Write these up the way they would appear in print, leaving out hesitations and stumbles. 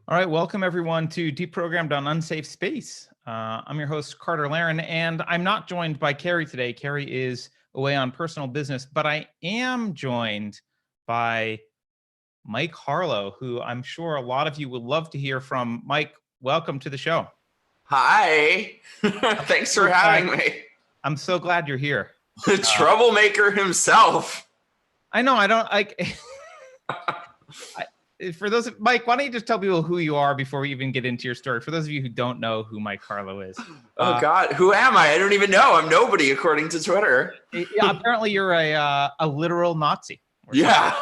All right, welcome everyone to Deprogrammed on Unsafe Space. I'm your host, Carter Laren, and I'm not joined by Keri today. Keri is away on personal business, but I am joined by Mike Harlow, who I'm sure a lot of you would love to hear from. Mike, welcome to the show. Hi. Thanks for having me. I'm so glad you're here. The troublemaker himself. I know, I don't like... For those, Mike, why don't you just tell people who you are before we even get into your story? For those of you who don't know who Mike Harlow is. Oh God, who am I? I don't even know. I'm nobody according to Twitter. Yeah, apparently you're a literal Nazi. Yeah,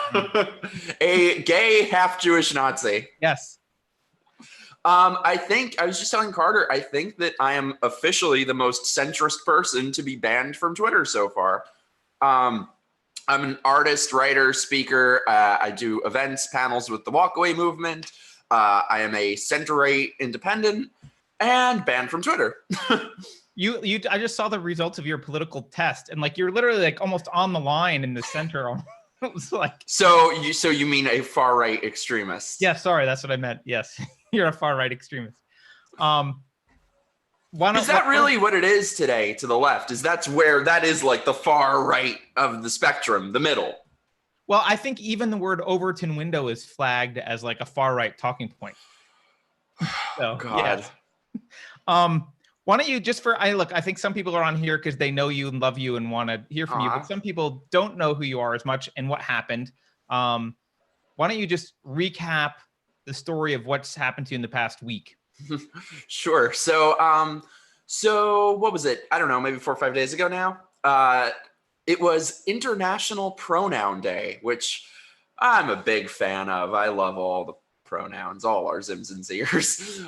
a gay half-Jewish Nazi. Yes. I think I was just telling Carter. I think that I am officially the most centrist person to be banned from Twitter so far. I'm an artist, writer, speaker. I do events, panels with the Walkaway movement. I am a center-right independent and banned from Twitter. I just saw the results of your political test, and like you're literally like almost on the line in the center. It was like so you mean a far-right extremist? Yeah, sorry, that's what I meant. Yes, you're a far-right extremist. Is that really what it is today to the left? That is like the far right of the spectrum, the middle? Well, I think even the word Overton window is flagged as like a far right talking point. So, God. Yeah. Why don't you I think some people are on here because they know you and love you and want to hear from you, but some people don't know who you are as much and what happened. Why don't you just recap the story of what's happened to you in the past week? Sure. So what was it? I don't know, maybe 4 or 5 days ago now. It was International Pronoun Day, which I'm a big fan of. I love all the pronouns, all our Zims and Zers.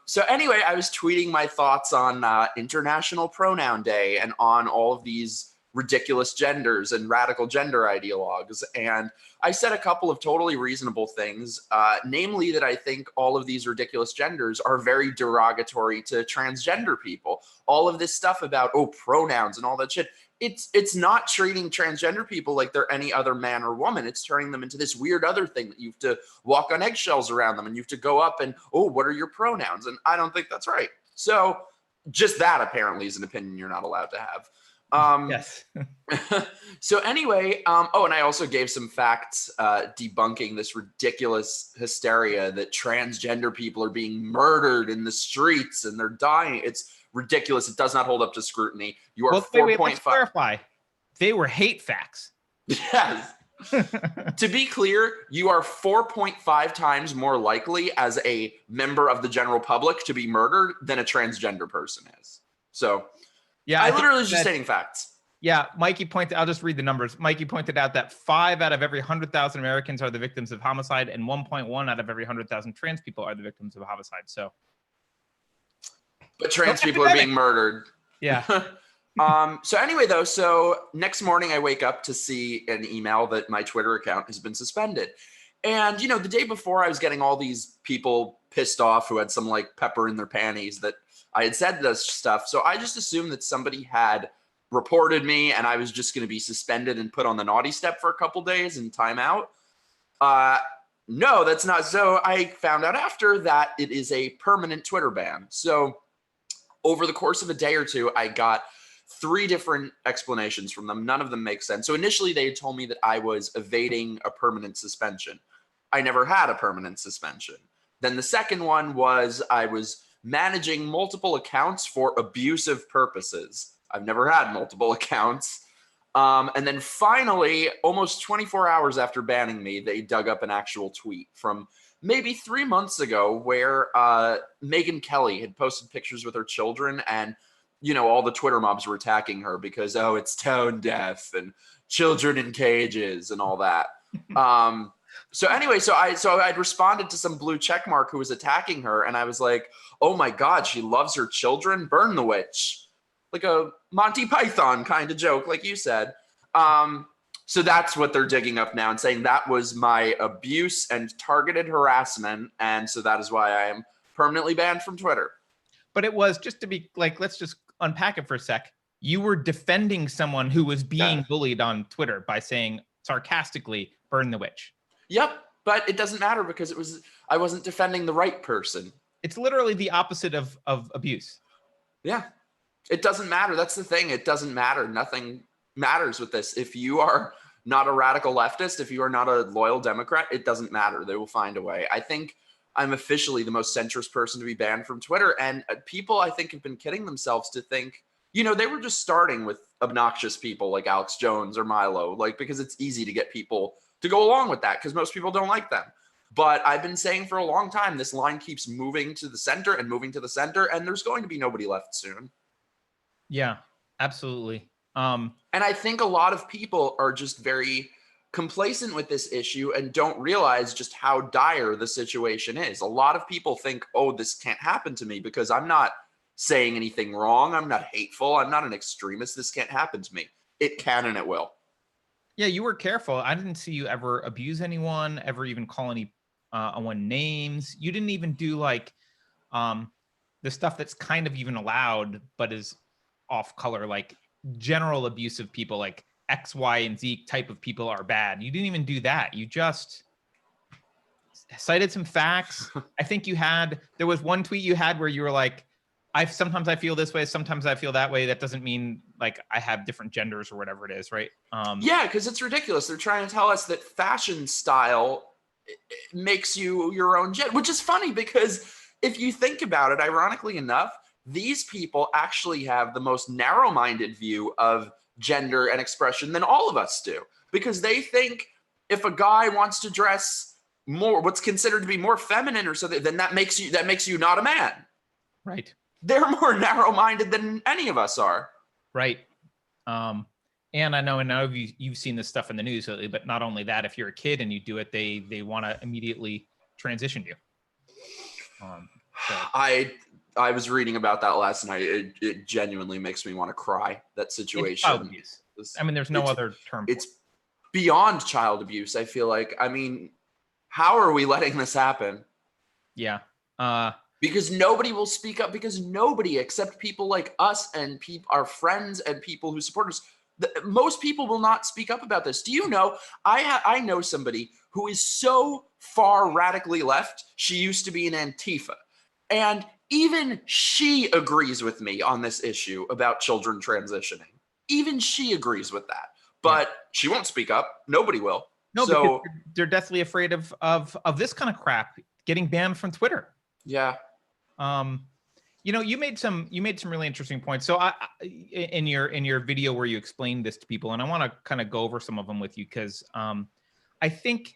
So anyway, I was tweeting my thoughts on International Pronoun Day and on all of these ridiculous genders and radical gender ideologues. And I said a couple of totally reasonable things, namely that I think all of these ridiculous genders are very derogatory to transgender people. All of this stuff about, pronouns and all that shit, it's not treating transgender people like they're any other man or woman. It's turning them into this weird other thing that you have to walk on eggshells around them and you have to go up and, what are your pronouns? And I don't think that's right. So just that apparently is an opinion you're not allowed to have. Yes. So anyway, and I also gave some facts debunking this ridiculous hysteria that transgender people are being murdered in the streets and they're dying. It's ridiculous. It does not hold up to scrutiny. You are 4.5. Let's clarify. They were hate facts. Yes. To be clear, you are 4.5 times more likely as a member of the general public to be murdered than a transgender person is. So yeah, I literally was just stating facts. Yeah, Mikey pointed, I'll just read the numbers. Mikey pointed out that 5 out of every 100,000 Americans are the victims of homicide and 1.1 out of every 100,000 trans people are the victims of homicide. So, but trans people are being murdered. Yeah. So anyway, though, so next morning I wake up to see an email that my Twitter account has been suspended. And, the day before I was getting all these people pissed off who had some like pepper in their panties that I had said this stuff. So I just assumed that somebody had reported me and I was just going to be suspended and put on the naughty step for a couple days and time out. No, that's not. So I found out after that it is a permanent Twitter ban. So over the course of a day or two, I got 3 different explanations from them. None of them make sense. So initially they told me that I was evading a permanent suspension. I never had a permanent suspension. Then the second one was I was managing multiple accounts for abusive purposes. I've never had multiple accounts. And then finally, almost 24 hours after banning me, they dug up an actual tweet from maybe 3 months ago where Megyn Kelly had posted pictures with her children and, all the Twitter mobs were attacking her because, it's tone deaf and children in cages and all that. So anyway, so I'd responded to some blue checkmark who was attacking her, and I was like, oh my God, she loves her children, burn the witch. Like a Monty Python kind of joke, like you said. So that's what they're digging up now and saying that was my abuse and targeted harassment, and so that is why I am permanently banned from Twitter. But it was, just to be like, let's just unpack it for a sec. You were defending someone who was being bullied on Twitter by saying sarcastically, burn the witch. Yep. But it doesn't matter because I wasn't defending the right person. It's literally the opposite of abuse. Yeah. It doesn't matter. That's the thing. It doesn't matter. Nothing matters with this. If you are not a radical leftist, if you are not a loyal Democrat, it doesn't matter. They will find a way. I think I'm officially the most centrist person to be banned from Twitter. And people, I think, have been kidding themselves to think, you know, they were just starting with obnoxious people like Alex Jones or Milo, like, because it's easy to get people to go along with that because most people don't like them. But I've been saying for a long time, this line keeps moving to the center and moving to the center, and there's going to be nobody left soon. Yeah, absolutely. And I think a lot of people are just very complacent with this issue and don't realize just how dire the situation is. A lot of people think, oh, this can't happen to me because I'm not saying anything wrong. I'm not hateful. I'm not an extremist. This can't happen to me. It can and it will. Yeah, you were careful. I didn't see you ever abuse anyone, ever even call anyone names. You didn't even do like the stuff that's kind of even allowed, but is off color, like general abuse of people, like X, Y, and Z type of people are bad. You didn't even do that. You just cited some facts. I think there was one tweet you had where you were like, sometimes I feel this way, sometimes I feel that way. That doesn't mean like I have different genders or whatever it is, right? Yeah, because it's ridiculous. They're trying to tell us that fashion style makes you your own gender, which is funny because if you think about it, ironically enough, these people actually have the most narrow-minded view of gender and expression than all of us do, because they think if a guy wants to dress more, what's considered to be more feminine or something, then that makes you not a man. Right. They're more narrow-minded than any of us are. Right. And I know you've seen this stuff in the news lately, but not only that, if you're a kid and you do it, they want to immediately transition you. So. I was reading about that last night. It genuinely makes me want to cry, that situation. It's child abuse. I mean, there's no other term. It's beyond child abuse, I feel like. I mean, how are we letting this happen? Yeah. Because nobody will speak up, because nobody except people like us and our friends and people who support us, most people will not speak up about this. Do you know, I know somebody who is so far radically left, she used to be in Antifa. And even she agrees with me on this issue about children transitioning. Even she agrees with that. But she won't speak up. Nobody will. No, because they're deathly afraid of this kind of crap getting banned from Twitter. Yeah. You know, you made some really interesting points. So in your video where you explained this to people, and I want to kind of go over some of them with you because I think,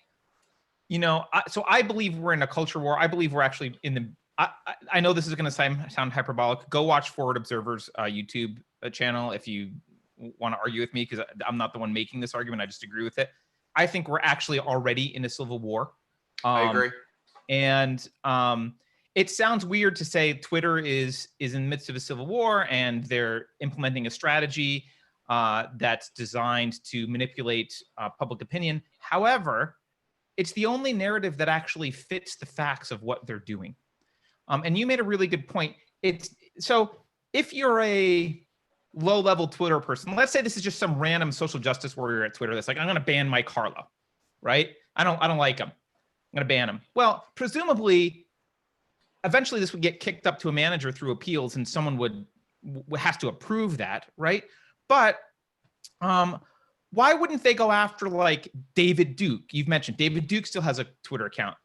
you know, so I believe we're in a culture war. I believe we're actually in the. I know this is going to sound hyperbolic. Go watch Forward Observer's YouTube channel if you want to argue with me, because I'm not the one making this argument. I just agree with it. I think we're actually already in a civil war. I agree. And it sounds weird to say Twitter is in the midst of a civil war and they're implementing a strategy that's designed to manipulate public opinion. However, it's the only narrative that actually fits the facts of what they're doing. And you made a really good point. So if you're a low-level Twitter person, let's say this is just some random social justice warrior at Twitter that's like, I'm going to ban Mike Harlow, right? I don't like him. I'm going to ban him. Well, presumably, eventually this would get kicked up to a manager through appeals, and someone has to approve that, right? But why wouldn't they go after like David Duke? You've mentioned David Duke still has a Twitter account.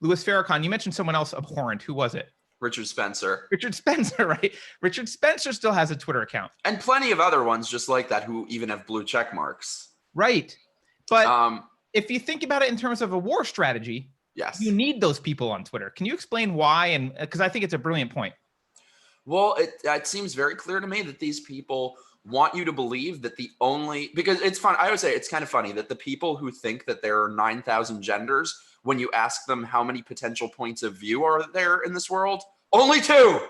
Louis Farrakhan, you mentioned someone else abhorrent. Who was it? Richard Spencer. Richard Spencer, right? Richard Spencer still has a Twitter account. And plenty of other ones just like that who even have blue check marks. Right. But if you think about it in terms of a war strategy, yes, you need those people on Twitter. Can you explain why? And because I think it's a brilliant point. Well, it seems very clear to me that these people want you to believe that because it's fun. I always say it's kind of funny that the people who think that there are 9,000 genders, when you ask them how many potential points of view are there in this world, only 2.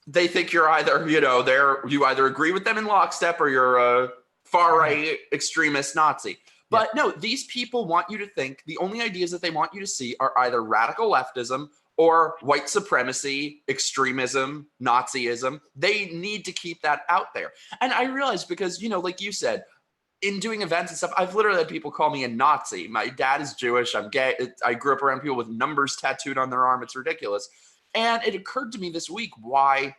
They think you're either, you either agree with them in lockstep or you're a far-right extremist Nazi. But no, these people want you to think the only ideas that they want you to see are either radical leftism or white supremacy, extremism, Nazism. They need to keep that out there. And I realize because, like you said, in doing events and stuff, I've literally had people call me a Nazi. My dad is Jewish. I'm gay. I grew up around people with numbers tattooed on their arm. It's ridiculous. And it occurred to me this week why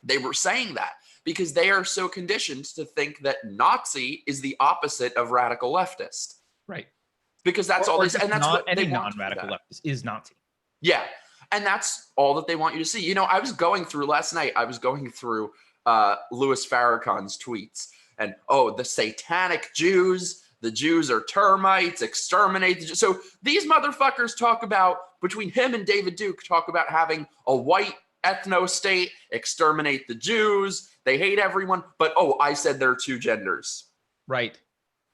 they were saying that, because they are so conditioned to think that Nazi is the opposite of radical leftist. Right. Because that's all they say. And that's what any they want. Non-radical leftist is Nazi. Yeah. And that's all that they want you to see. You know, I was going through last night, Louis Farrakhan's tweets. And, the satanic Jews, the Jews are termites, exterminate the Jews. So these motherfuckers talk about, between him and David Duke, talk about having a white ethno-state, exterminate the Jews, they hate everyone. But, I said there are two genders. Right.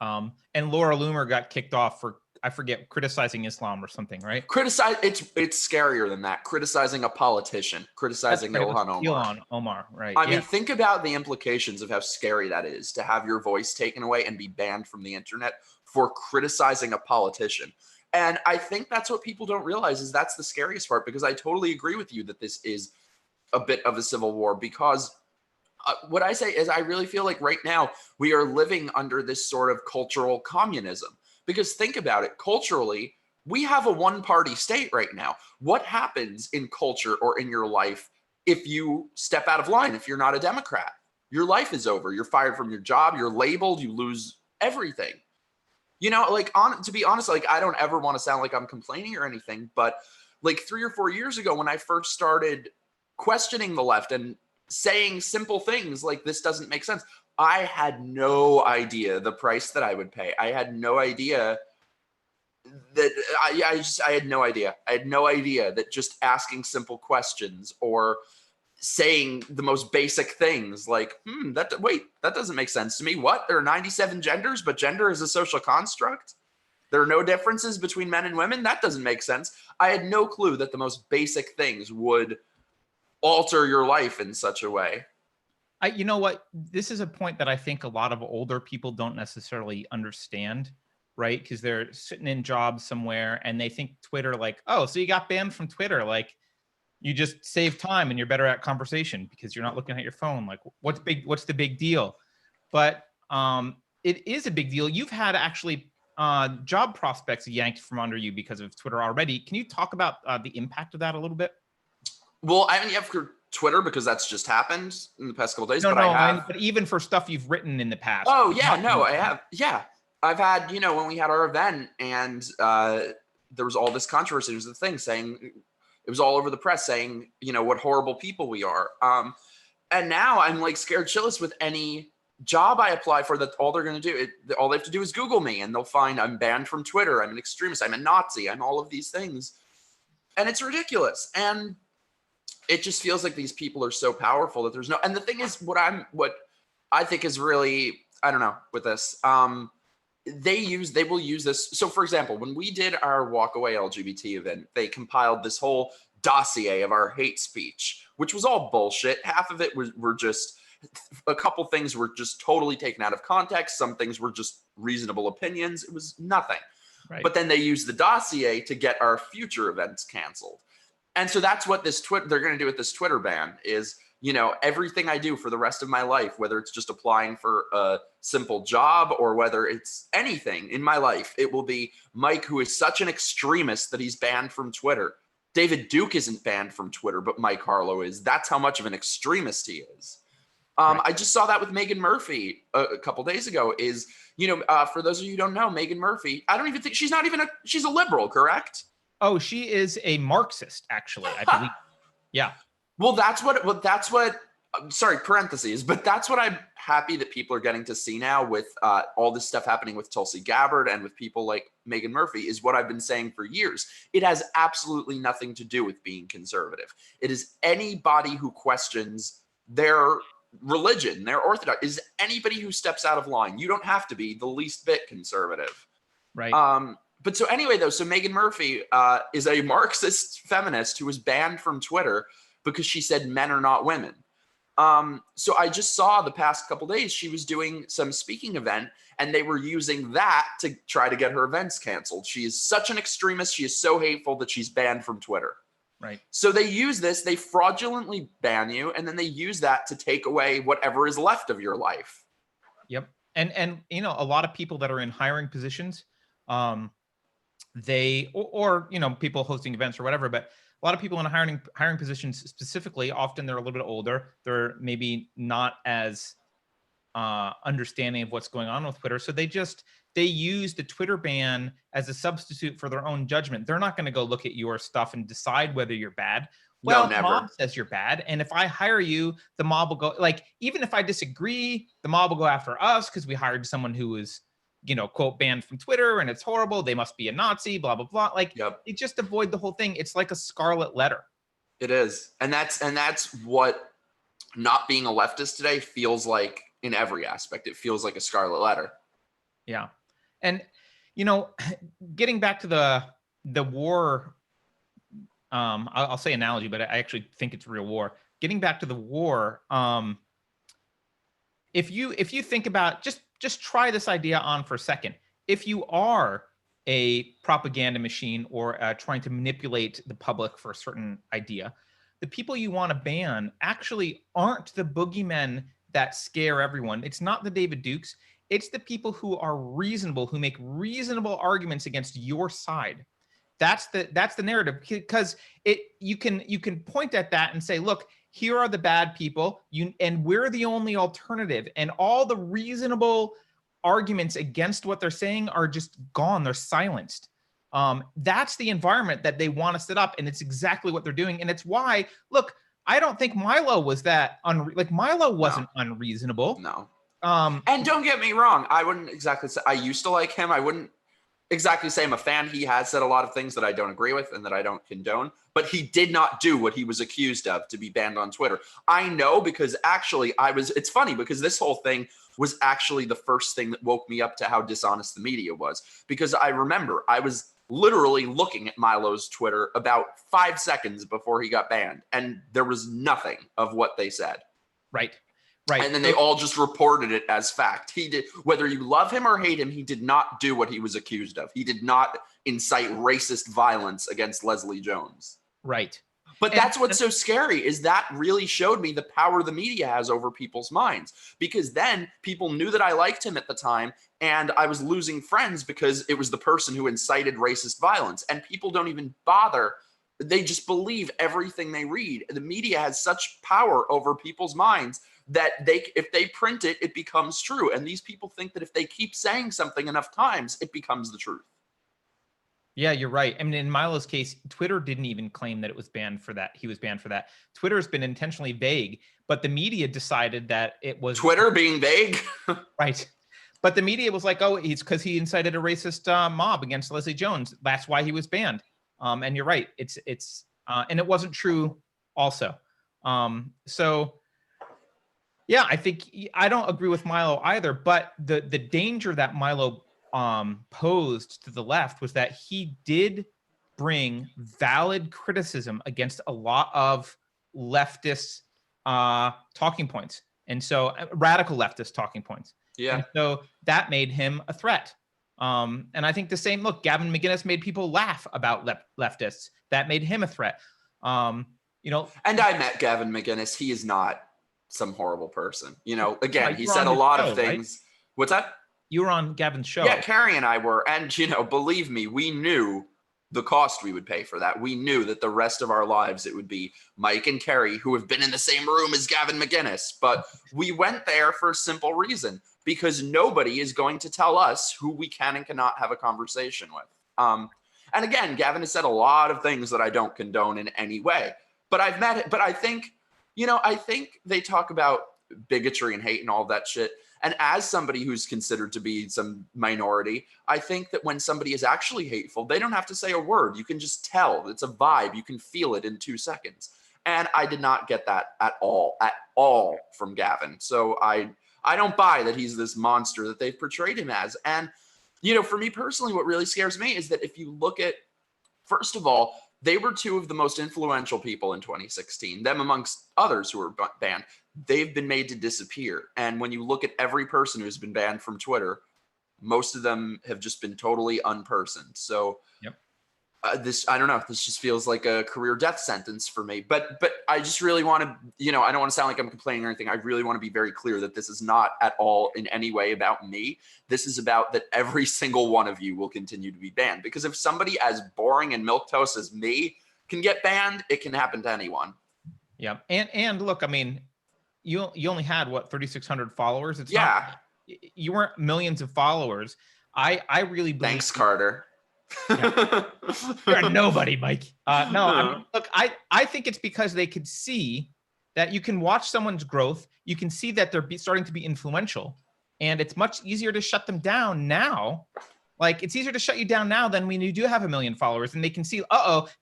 And Laura Loomer got kicked off for, I forget, criticizing Islam or something, right? It's scarier than that. Criticizing a politician, criticizing Ilhan Omar, right. I mean, think about the implications of how scary that is to have your voice taken away and be banned from the internet for criticizing a politician. And I think that's what people don't realize, is that's the scariest part, because I totally agree with you that this is a bit of a civil war, because what I say is I really feel like right now we are living under this sort of cultural communism. Because think about it, culturally, we have a one-party state right now. What happens in culture or in your life if you step out of line, if you're not a Democrat? Your life is over. You're fired from your job. You're labeled. You lose everything. You know, like, to be honest, like, I don't ever want to sound like I'm complaining or anything, but like 3 or 4 years ago when I first started questioning the left and saying simple things like this doesn't make sense, I had no idea the price that I would pay. I had no idea that I had no idea. I had no idea that just asking simple questions or saying the most basic things like, that doesn't make sense to me. What? There are 97 genders, but gender is a social construct? There are no differences between men and women? That doesn't make sense. I had no clue that the most basic things would alter your life in such a way. You know what? This is a point that I think a lot of older people don't necessarily understand, right? Because they're sitting in jobs somewhere and they think Twitter, like, oh, so you got banned from Twitter. Like, you just save time and you're better at conversation because you're not looking at your phone. Like, what's the big deal? But it is a big deal. You've had actually job prospects yanked from under you because of Twitter already. Can you talk about the impact of that a little bit? Well, I haven't yet for Twitter because that's just happened in the past couple of days. But even for stuff you've written in the past. Oh, yeah, no, I have. Yeah, I've had, when we had our event and there was all this controversy. It was the thing saying, it was all over the press saying, what horrible people we are. And now I'm like scared shitless with any job I apply for, that all they're going to do, all they have to do is Google me and they'll find I'm banned from Twitter. I'm an extremist. I'm a Nazi. I'm all of these things. And it's ridiculous. And it just feels like these people are so powerful that there's no, and the thing is what I think is really, I don't know with this, they will use this. So for example, when we did our Walk Away LGBT event, they compiled this whole dossier of our hate speech, which was all bullshit. Half of it were just, a couple things were just totally taken out of context. Some things were just reasonable opinions. It was nothing. Right. But then they used the dossier to get our future events canceled. And so that's what they're going to do with this Twitter ban is, everything I do for the rest of my life, whether it's just applying for a simple job or whether it's anything in my life, it will be Mike, who is such an extremist that he's banned from Twitter. David Duke isn't banned from Twitter, but Mike Harlow is. That's how much of an extremist he is. Right. I just saw that with Meghan Murphy a couple days ago is, for those of you who don't know, Meghan Murphy, I don't even think she's a liberal, correct? Oh, she is a Marxist, actually, I believe. Yeah. Well, that's what, sorry, parentheses, but that's what I'm happy that people are getting to see now with all this stuff happening with Tulsi Gabbard and with people like Meghan Murphy is what I've been saying for years. It has absolutely nothing to do with being conservative. It is anybody who questions their religion, their orthodox, is anybody who steps out of line. You don't have to be the least bit conservative. Right. But so anyway, though, so Meghan Murphy is a Marxist feminist who was banned from Twitter because she said men are not women. So I just saw the past couple days she was doing some speaking event and they were using that to try to get her events canceled. She is such an extremist. She is so hateful that she's banned from Twitter. Right. So they use this, they fraudulently ban you, and then they use that to take away whatever is left of your life. Yep. And you know, a lot of people that are in hiring positions, they or you know, people hosting events or whatever, but a lot of people in hiring positions specifically, often they're a little bit older. They're maybe not as understanding of what's going on with Twitter. So they use the Twitter ban as a substitute for their own judgment. They're not going to go look at your stuff and decide whether you're bad. No, Well, the mob never. says you're bad, and if I hire you, the mob will go, like, even if I disagree, the mob will go after us because we hired someone who was, you know, quote, banned from Twitter, and it's horrible. They must be a Nazi, blah blah blah. Like, Yep. they just avoid the whole thing. It's like a scarlet letter. It is. And that's what not being a leftist today feels like in every aspect. It feels like a scarlet letter. Yeah. And, you know, getting back to the war, I'll say analogy, but I actually think it's real war. Getting back to the war, if you think about, just try this idea on for a second. If you are a propaganda machine or trying to manipulate the public for a certain idea, the people you want to ban actually aren't the boogeymen that scare everyone. It's not the David Dukes. It's the people who are reasonable, who make reasonable arguments against your side. That's the narrative, because you can point at that and say, look, here are the bad people, and we're the only alternative, and all the reasonable arguments against what they're saying are just gone. They're silenced. That's the environment that they want to set up, and it's exactly what they're doing. And it's why, look, I don't think Milo was that Milo wasn't unreasonable. No. And don't get me wrong, I wouldn't exactly say I used to like him. I wouldn't exactly say I'm a fan. He has said a lot of things that I don't agree with and that I don't condone, but he did not do what he was accused of to be banned on Twitter. I know, because actually it's funny because this whole thing was actually the first thing that woke me up to how dishonest the media was, because I remember I was literally looking at Milo's Twitter about 5 seconds before he got banned, and there was nothing of what they said. Right. And then they all just reported it as fact. He did, whether you love him or hate him, he did not do what he was accused of. He did not incite racist violence against Leslie Jones. Right. But that's what's so scary, is that really showed me the power the media has over people's minds. Because then people knew that I liked him at the time, and I was losing friends because it was the person who incited racist violence. And people don't even bother. They just believe everything they read. The media has such power over people's minds that if they print it, it becomes true. And these people think that if they keep saying something enough times, it becomes the truth. Yeah, you're right. I mean, in Milo's case, Twitter didn't even claim that it was banned for that. He was banned for that. Twitter's been intentionally vague, but the media decided that it was Twitter being vague. Right. But the media was like, oh, it's because he incited a racist mob against Leslie Jones. That's why he was banned. And you're right. It's and it wasn't true also. So yeah, I think I don't agree with Milo either, but the danger that Milo posed to the left was that he did bring valid criticism against a lot of leftist talking points. And so radical leftist talking points. Yeah. And so that made him a threat. And I think the same, look, Gavin McInnes made people laugh about leftists. That made him a threat. You know, and I met Gavin McInnes. He is not some horrible person. You know, again, he you were said on a lot his of show, things. right? What's that? You were on Gavin's show. Yeah, Keri and I were. And, you know, believe me, we knew the cost we would pay for that. We knew that the rest of our lives, it would be Mike and Keri, who have been in the same room as Gavin McInnes. But we went there for a simple reason, because nobody is going to tell us who we can and cannot have a conversation with. And again, Gavin has said a lot of things that I don't condone in any way. But I've met it. But I think, you know, I think they talk about bigotry and hate and all that shit. And as somebody who's considered to be some minority, I think that when somebody is actually hateful, they don't have to say a word. You can just tell. It's a vibe. You can feel it in 2 seconds. And I did not get that at all from Gavin. So I don't buy that he's this monster that they've portrayed him as. And, you know, for me personally, what really scares me is that if you look at, first of all, they were 2 of the most influential people in 2016, them amongst others who were banned. They've been made to disappear. And when you look at every person who's been banned from Twitter, most of them have just been totally unpersoned. So, yep. I don't know. This just feels like a career death sentence for me. But I just really want to, I don't want to sound like I'm complaining or anything. I really want to be very clear that this is not at all in any way about me. This is about that every single one of you will continue to be banned. Because if somebody as boring and milquetoast as me can get banned, it can happen to anyone. Yeah, and look, I mean, you only had what, 3,600 followers. It's Yeah. You weren't millions of followers. I really believe. Thanks, Carter. Yeah. You're a nobody, Mike. No, I mean, look, I think it's because they could see that you can watch someone's growth. You can see that they're starting to be influential, and it's much easier to shut them down now. Like, it's easier to shut you down now than when you do have 1 million followers, and they can see,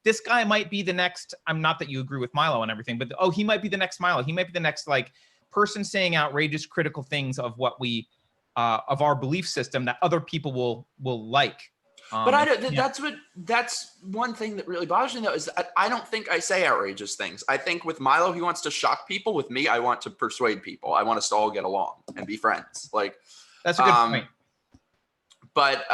this guy might be the next. I'm not that you agree with Milo and everything, but he might be the next Milo. He might be the next like person saying outrageous, critical things of what we of our belief system that other people will like. But I don't. That's one thing that really bothers me, though, is I don't think I say outrageous things. I think with Milo, he wants to shock people. With me, I want to persuade people. I want us to all get along and be friends. Like, that's a good point. But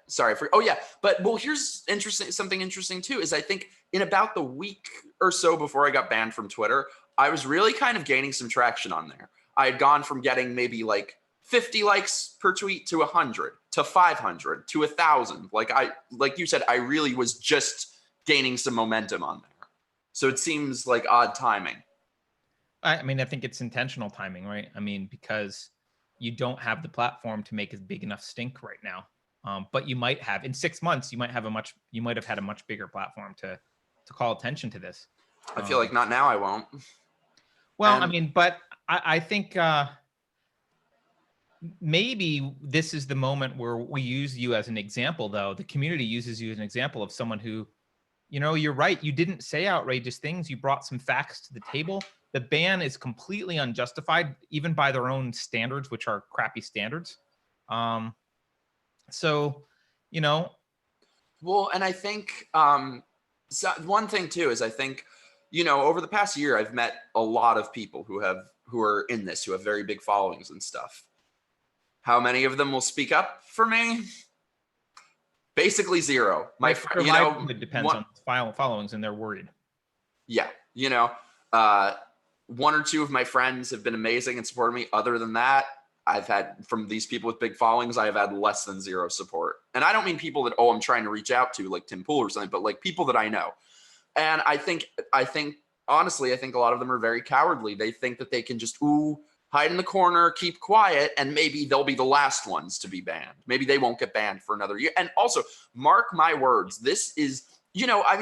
sorry for. Oh yeah. But well, here's something interesting too. Is I think in about the week or so before I got banned from Twitter, I was really kind of gaining some traction on there. I had gone from getting maybe like 50 likes per tweet to 100 to 500 to 1,000. Like you said, I really was just gaining some momentum on there. So it seems like odd timing. I mean, I think it's intentional timing, right? I mean, because you don't have the platform to make a big enough stink right now. But you might have in 6 months, you might have had a much bigger platform to call attention to this. I feel like not now. I won't. Well, I mean, but I think maybe this is the moment where we use you as an example, though. The community uses you as an example of someone who, you're right. You didn't say outrageous things. You brought some facts to the table. The ban is completely unjustified, even by their own standards, which are crappy standards. So. Well, and I think so one thing too is I think, over the past year, I've met a lot of people who are in this, who have very big followings and stuff. How many of them will speak up for me? Basically zero. It depends on followings, and they're worried. Yeah, one or two of my friends have been amazing and supported me. Other than that, I've had from these people with big followings, I have had less than zero support. And I don't mean people that I'm trying to reach out to, like Tim Pool or something, but like people that I know. And I think honestly, I think a lot of them are very cowardly. They think that they can just hide in the corner, keep quiet, and maybe they'll be the last ones to be banned. Maybe they won't get banned for another year. And also, mark my words, this is,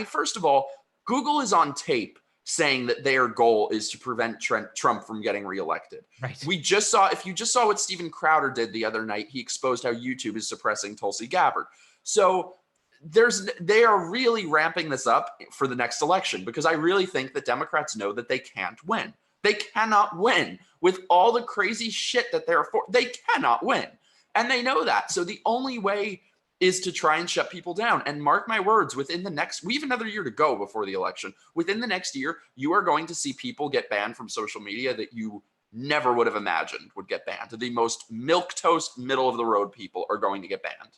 first of all, Google is on tape saying that their goal is to prevent Trump from getting reelected. Right. If you just saw what Steven Crowder did the other night, he exposed how YouTube is suppressing Tulsi Gabbard. So they are really ramping this up for the next election, because I really think that Democrats know that they can't win. They cannot win with all the crazy shit that they're for. They cannot win. And they know that. So the only way is to try and shut people down. And mark my words, we have another year to go before the election. Within the next year, you are going to see people get banned from social media that you never would have imagined would get banned. The most milquetoast, middle of the road people are going to get banned.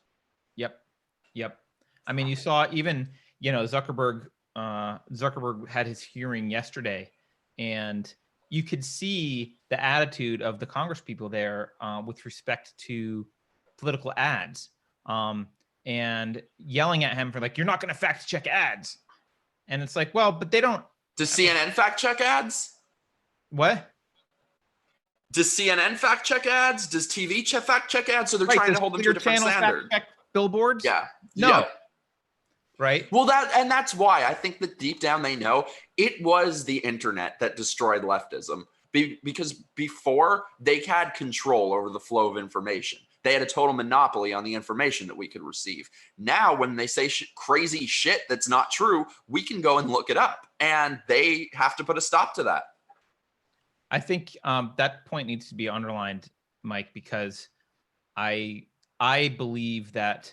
Yep. I mean, you saw even, Zuckerberg had his hearing yesterday, and you could see the attitude of the Congress people there with respect to political ads, and yelling at him for like, you're not going to fact check ads. And it's like, well, but they don't. Does CNN fact check ads? What? Does CNN fact check ads? Does TV fact check ads? So they're trying to hold them to a different standard. Fact check billboards? Yeah. No. Yeah. Right. Well, that's why I think that deep down they know it was the internet that destroyed leftism, because before they had control over the flow of information. They had a total monopoly on the information that we could receive. Now, when they say crazy shit that's not true, we can go and look it up, and they have to put a stop to that. I think that point needs to be underlined, Mike, because I believe that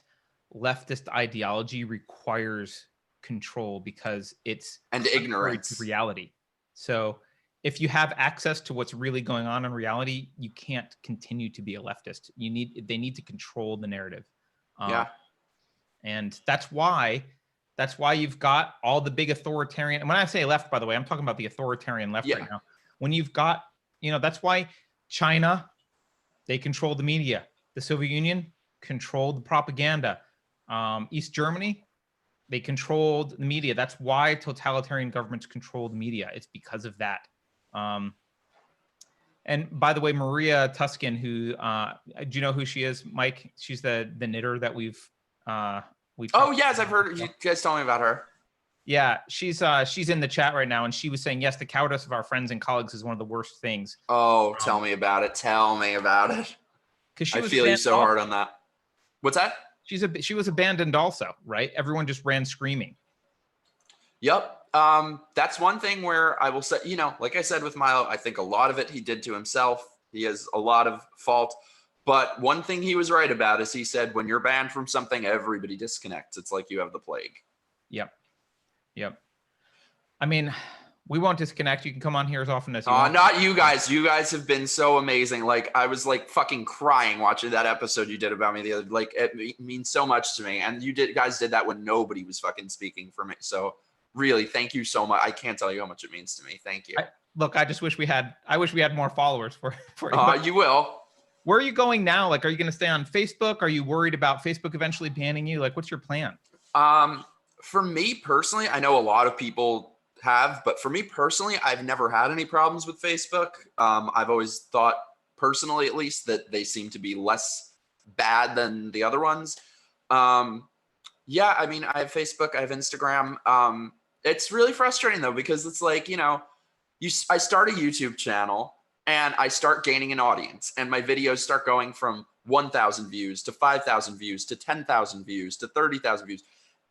leftist ideology requires control, because it's ignorance, reality. So if you have access to what's really going on in reality, you can't continue to be a leftist. They need to control the narrative. Yeah. And that's why That's why you've got all the big authoritarian. And when I say left, by the way, I'm talking about the authoritarian left right now. When you've got, that's why China, they control the media. The Soviet Union controlled the propaganda. East Germany, they controlled the media. That's why totalitarian governments control the media. It's because of that. And by the way, Maria Tuskin, who do you know who she is, Mike? She's the knitter that we've Oh yes, I've heard you guys tell me about her. Yeah, she's in the chat right now, and she was saying yes, the cowardice of our friends and colleagues is one of the worst things. Oh, tell me about it. Tell me about it. Because I feel you so hard on that. What's that? She was abandoned also, right? Everyone just ran screaming. Yep. That's one thing where I will say, like I said with Milo, I think a lot of it he did to himself. He has a lot of fault. But one thing he was right about is he said, when you're banned from something, everybody disconnects. It's like you have the plague. Yep. I mean, we won't disconnect. You can come on here as often as you want. Not you guys. You guys have been so amazing. Like, I was like fucking crying watching that episode you did about me the other. Like, it means so much to me. And you guys did that when nobody was fucking speaking for me. So really, thank you so much. I can't tell you how much it means to me. Thank you. Look, I wish we had more followers for you. You will. Where are you going now? Like, are you going to stay on Facebook? Are you worried about Facebook eventually banning you? Like, what's your plan? For me personally, I know a lot of people have, but for me personally, I've never had any problems with Facebook. I've always thought, personally at least, that they seem to be less bad than the other ones. Yeah, I mean, I have Facebook, I have Instagram. It's really frustrating though, because it's like, I start a YouTube channel and I start gaining an audience, and my videos start going from 1,000 views to 5,000 views to 10,000 views to 30,000 views.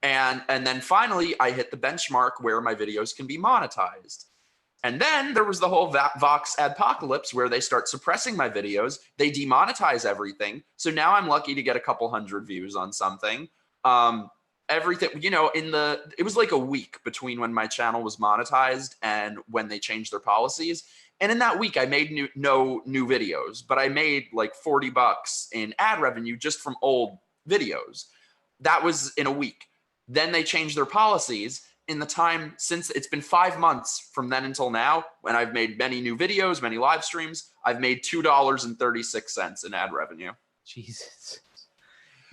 And then finally I hit the benchmark where my videos can be monetized. And then there was the whole Vox adpocalypse where they start suppressing my videos. They demonetize everything. So now I'm lucky to get a couple hundred views on something. Everything, it was like a week between when my channel was monetized and when they changed their policies. And in that week I made no new videos, but I made like $40 in ad revenue just from old videos. That was in a week. Then they changed their policies. In the time since, it's been 5 months from then until now, when I've made many new videos, many live streams, I've made $2.36 in ad revenue. Jesus.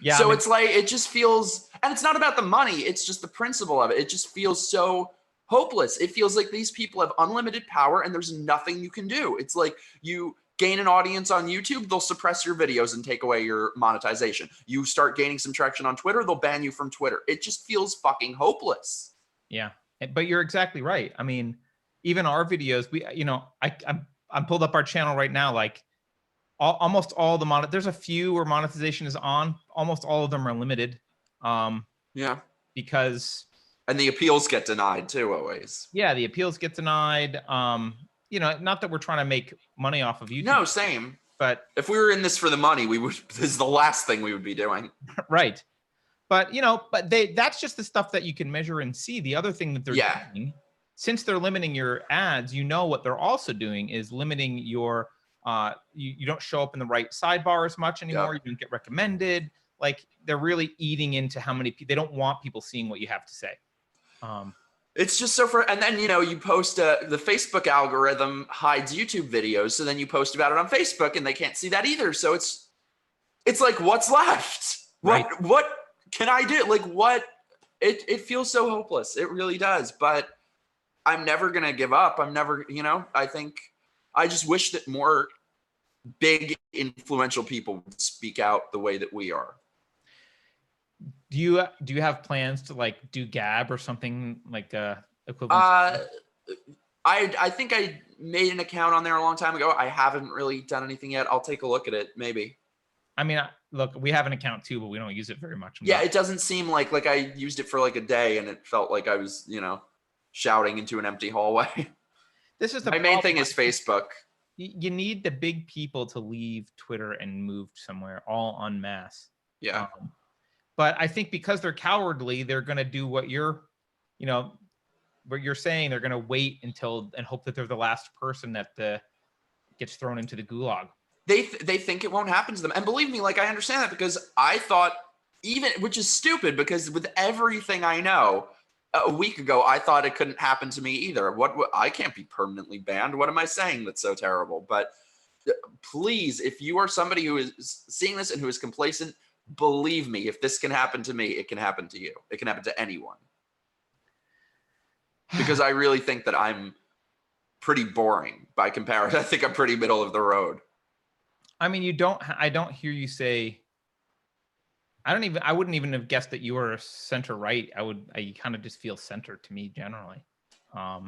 Yeah. So it's like, it just feels, and it's not about the money, it's just the principle of it. It just feels so hopeless. It feels like these people have unlimited power and there's nothing you can do. It's like you gain an audience on YouTube, they'll suppress your videos and take away your monetization. You start gaining some traction on Twitter, they'll ban you from Twitter. It just feels fucking hopeless. Yeah, but you're exactly right. I mean, even our videos, I'm pulled up our channel right now. Like, almost all the there's a few where monetization is on. Almost all of them are limited. Yeah, because and the appeals get denied too always. Yeah, the appeals get denied. Not that we're trying to make money off of YouTube. No, same. But if we were in this for the money, this is the last thing we would be doing. Right. But, that's just the stuff that you can measure and see. The other thing that they're doing, since they're limiting your ads, what they're also doing is limiting your, you don't show up in the right sidebar as much anymore. Yep. You don't get recommended. Like, they're really eating into how many people, they don't want people seeing what you have to say. It's just so and then, you post, the Facebook algorithm hides YouTube videos. So then you post about it on Facebook and they can't see that either. So it's like, what's left? Right. What can I do? Like, what? It feels so hopeless. It really does. But I'm never going to give up. I'm never, I just wish that more big influential people would speak out the way that we are. Do you have plans to like do Gab or something like equivalent? I think I made an account on there a long time ago. I haven't really done anything yet. I'll take a look at it. Maybe. I mean, look, we have an account too, but we don't use it very much. Yeah, it doesn't seem like I used it for like a day and it felt like I was, shouting into an empty hallway. This is my main thing is Facebook. You need the big people to leave Twitter and move somewhere all en masse. Yeah. But I think because they're cowardly, they're going to do what you're saying. They're going to wait until and hope that they're the last person that gets thrown into the gulag. They think it won't happen to them. And believe me, like, I understand that because I thought which is stupid because with everything I know, a week ago, I thought it couldn't happen to me either. I can't be permanently banned. What am I saying that's so terrible? But please, if you are somebody who is seeing this and who is complacent, believe me, if this can happen to me, it can happen to you. It can happen to anyone. Because I really think that I'm pretty boring by comparison. I think I'm pretty middle of the road. I mean, I don't hear you say, I wouldn't even have guessed that you were center right. You kind of just feel center to me generally. I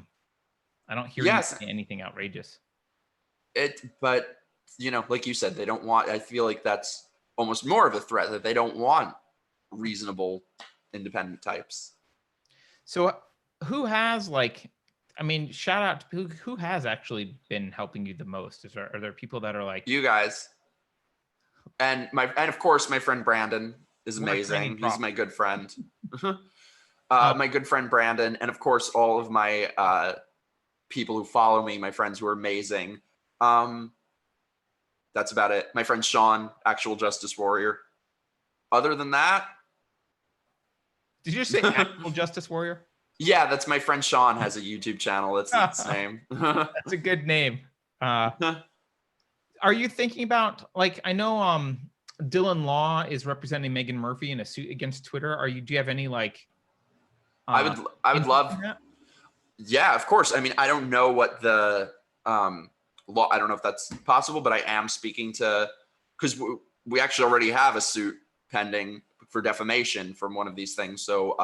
don't hear you say anything outrageous. But like you said, they don't want, I feel like that's almost more of a threat, that they don't want reasonable, independent types. So who has shout out to who has actually been helping you the most? Are there people that are like you guys? And of course my friend Brandon is amazing. He's my good friend. My good friend Brandon, and of course all of my people who follow me, my friends who are amazing. That's about it. My friend Sean, actual justice warrior. Other than that, did you just say actual justice warrior? Yeah, that's my friend Sean, has a YouTube channel. That's his name. That's a good name. Are you thinking about, I know Dylan Law is representing Megan Murphy in a suit against Twitter. Do you have any I would love. Yeah, of course. I mean, I don't know what the law. I don't know if that's possible, but I am speaking to, because we actually already have a suit pending for defamation from one of these things. So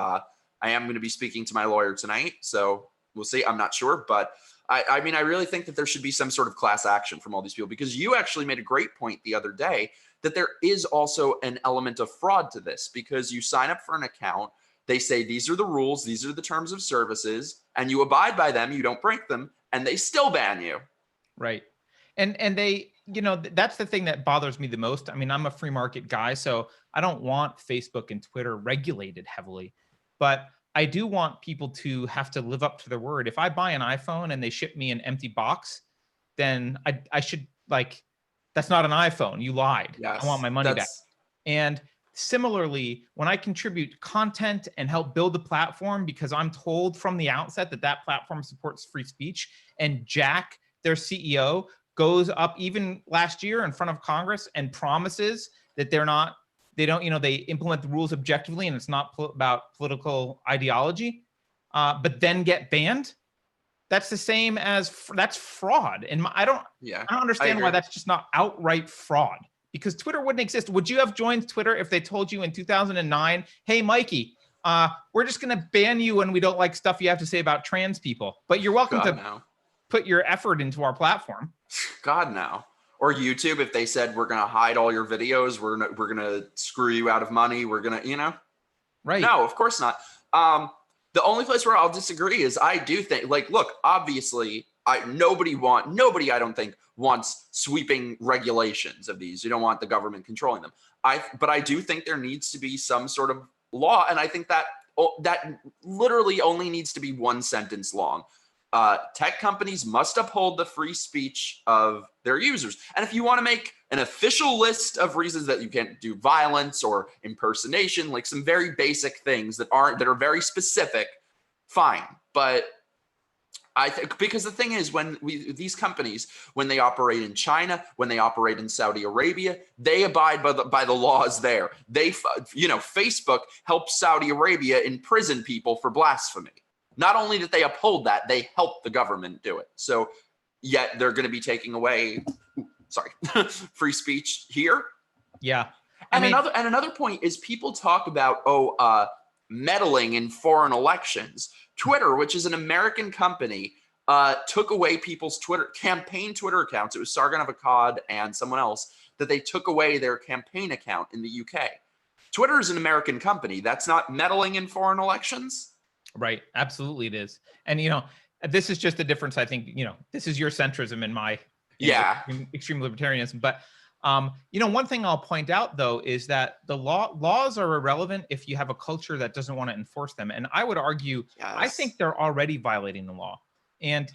I am going to be speaking to my lawyer tonight. So we'll see. I'm not sure, but I mean, I really think that there should be some sort of class action from all these people, because you actually made a great point the other day that there is also an element of fraud to this, because you sign up for an account, they say, these are the rules, these are the terms of services, and you abide by them, you don't break them, and they still ban you. Right. And they, that's the thing that bothers me the most. I mean, I'm a free market guy, so I don't want Facebook and Twitter regulated heavily, but I do want people to have to live up to their word. If I buy an iPhone and they ship me an empty box, then I should, that's not an iPhone. You lied. Yes, I want my money back. And similarly, when I contribute content and help build the platform because I'm told from the outset that that platform supports free speech, and Jack, their CEO, goes up even last year in front of Congress and promises that they implement the rules objectively and it's not about political ideology, but then get banned. That's the same as that's fraud. And I don't understand why that's just not outright fraud, because Twitter wouldn't exist. Would you have joined Twitter if they told you in 2009, hey, Mikey, we're just going to ban you when we don't like stuff you have to say about trans people, but you're welcome to put your effort into our platform? God, no. Or YouTube, if they said, we're going to hide all your videos, we're going to screw you out of money, we're going to, Right. No, of course not. The only place where I'll disagree is I do think, look, obviously, nobody I don't think wants sweeping regulations of these. You don't want the government controlling them. But I do think there needs to be some sort of law, and I think that literally only needs to be one sentence long. Tech companies must uphold the free speech of their users. And if you want to make an official list of reasons that you can't do violence or impersonation, like some very basic things that are very specific, fine. But I think, because the thing is, these companies, when they operate in China, when they operate in Saudi Arabia, they abide by the laws there. Facebook helps Saudi Arabia imprison people for blasphemy. Not only did they uphold that, they helped the government do it. So yet they're going to be taking away, free speech here. Yeah. Another point is, people talk about, meddling in foreign elections. Twitter, which is an American company, took away people's campaign Twitter accounts. It was Sargon of Akkad and someone else that they took away their campaign account in the UK. Twitter is an American company. That's not meddling in foreign elections. Right. Absolutely it is. And, this is just the difference. I think, this is your centrism and my extreme libertarianism. But, one thing I'll point out, though, is that the laws are irrelevant if you have a culture that doesn't want to enforce them. And I would argue, I think they're already violating the law. And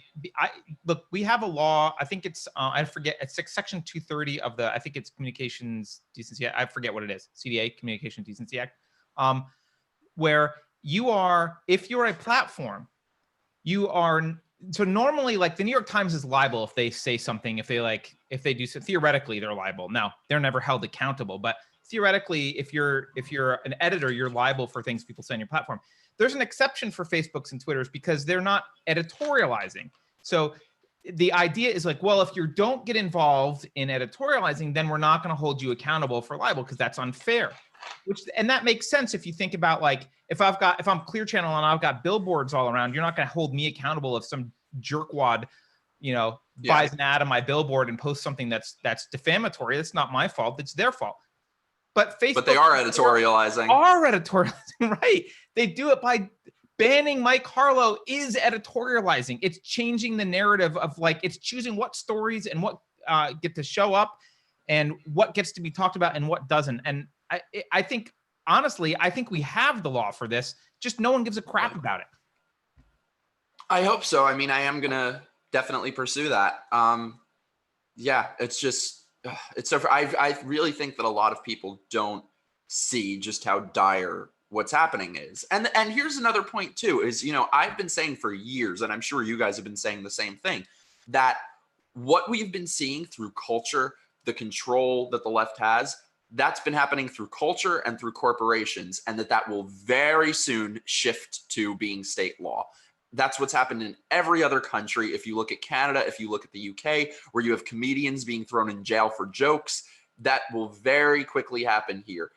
look, we have a law. I think it's I forget. It's section 230 of the. I think it's Communications Decency Act. I forget what it is. CDA, Communication Decency Act, where you are, if you're a platform, you are. So normally, like the New York Times is liable if they say something. If they do so, theoretically, they're liable. Now they're never held accountable, but theoretically, if you're an editor, you're liable for things people say on your platform. There's an exception for Facebooks and Twitters because they're not editorializing. So the idea is like, well, if you don't get involved in editorializing, then we're not going to hold you accountable for libel because that's unfair. And that makes sense if you think about like, if I'm Clear Channel and I've got billboards all around, you're not going to hold me accountable if some jerkwad, buys an ad on my billboard and posts something that's defamatory. That's not my fault. It's their fault. But Facebook, but they are editorializing. Right? They do it by banning Mike Harlow is editorializing. It's changing the narrative of like, it's choosing what stories and what get to show up and what gets to be talked about and what doesn't. And I think, honestly, I think we have the law for this. Just no one gives a crap about it. I hope so. I mean, I am going to definitely pursue that. Yeah, it's just, it's so, I really think that a lot of people don't see just how dire what's happening is. And here's another point too, is, I've been saying for years, and I'm sure you guys have been saying the same thing, that what we've been seeing through culture, the control that the left has, that's been happening through culture and through corporations, and that will very soon shift to being state law. That's what's happened in every other country. If you look at Canada, if you look at the UK, where you have comedians being thrown in jail for jokes, that will very quickly happen here.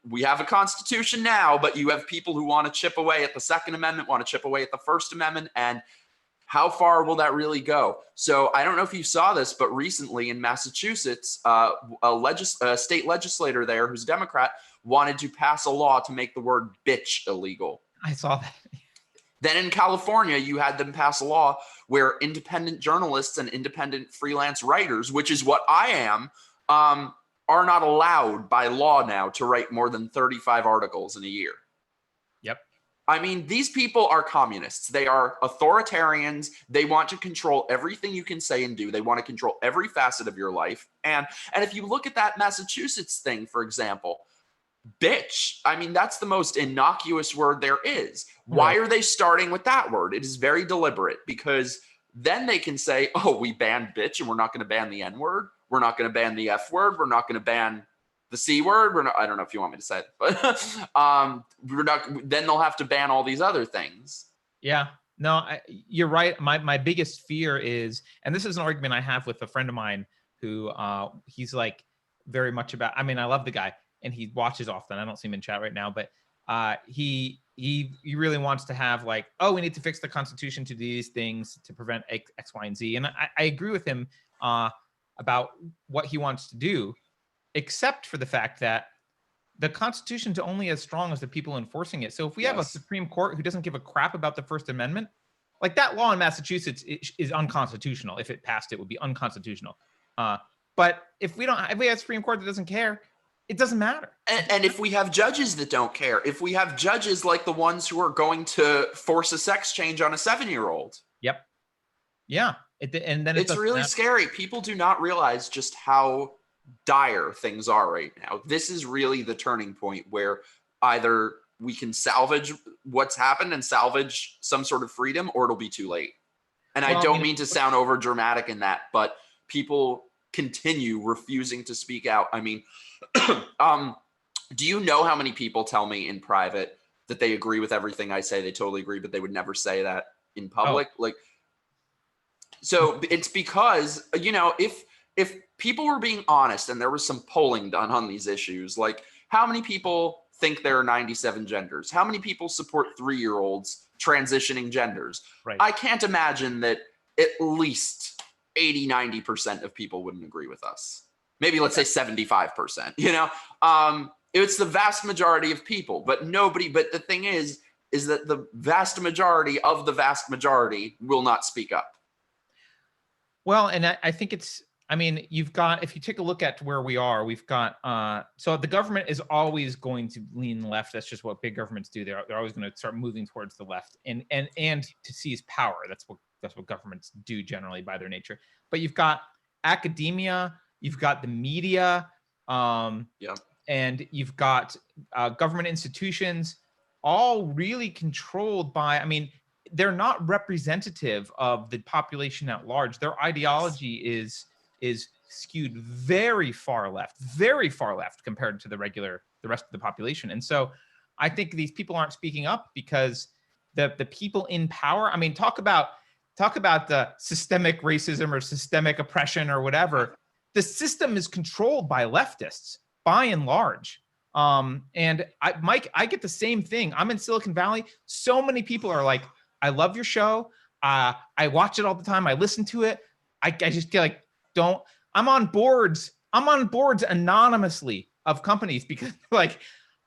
We have a constitution now, but you have people who want to chip away at the Second Amendment, want to chip away at the First Amendment, and how far will that really go? So I don't know if you saw this, but recently in Massachusetts, a state legislator there who's a Democrat wanted to pass a law to make the word bitch illegal. I saw that. Then in California, you had them pass a law where independent journalists and independent freelance writers, which is what I am, are not allowed by law now to write more than 35 articles in a year. Yep. I mean, these people are communists. They are authoritarians. They want to control everything you can say and do. They want to control every facet of your life. And if you look at that Massachusetts thing, for example, bitch, I mean, that's the most innocuous word there is. Why are they starting with that word? It is very deliberate, because then they can say, oh, we banned bitch and we're not going to ban the N word. We're not going to ban the F word. We're not going to ban the C word. I don't know if you want me to say it, but then they'll have to ban all these other things. Yeah, no, you're right. My biggest fear is, and this is an argument I have with a friend of mine who he's like very much about, I mean, I love the guy and he watches often. I don't see him in chat right now, but he really wants to have like, oh, we need to fix the Constitution to do these things to prevent X, Y, and Z. And I agree with him about what he wants to do, except for the fact that the Constitution's only as strong as the people enforcing it. So if we have a Supreme Court who doesn't give a crap about the First Amendment, like that law in Massachusetts is unconstitutional. If it passed, it would be unconstitutional. But if we have a Supreme Court that doesn't care, it doesn't matter. And if we have judges that don't care, if we have judges like the ones who are going to force a sex change on a 7-year-old. Yep. Yeah. And then it's really scary. People do not realize just how dire things are right now. This is really the turning point where either we can salvage what's happened and salvage some sort of freedom, or it'll be too late. And I don't mean to sound over dramatic in that, but people continue refusing to speak out. I mean, do you know how many people tell me in private that they agree with everything I say? They totally agree, but they would never say that in public. So it's because, if people were being honest and there was some polling done on these issues, like how many people think there are 97 genders? How many people support 3-year-olds transitioning genders? Right. I can't imagine that at least 80-90% of people wouldn't agree with us. Maybe let's say 75%, it's the vast majority of people, but the thing is that the vast majority of the vast majority will not speak up. Well, and I think it's, I mean, you've got, if you take a look at where we are, we've got, so the government is always going to lean left. That's just what big governments do. They're always going to start moving towards the left and to seize power. That's what governments do generally by their nature. But you've got academia, you've got the media, and you've got government institutions, all really controlled by, I mean, they're not representative of the population at large. Their ideology is skewed very far left compared to the rest of the population. And so I think these people aren't speaking up because the people in power, I mean, talk about the systemic racism or systemic oppression or whatever. The system is controlled by leftists by and large. And Mike, I get the same thing. I'm in Silicon Valley. So many people are like, I love your show. I watch it all the time. I listen to it. I just get like, I'm on boards anonymously of companies because like,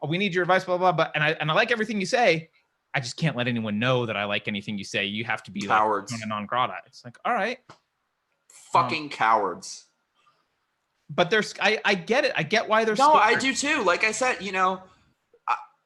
oh, we need your advice, blah, blah, blah. And I like everything you say. I just can't let anyone know that I like anything you say. You have to be cowards. Like non grata. It's like, all right. Fucking cowards. But I get it. I get why they're No, scared. I do too. Like I said,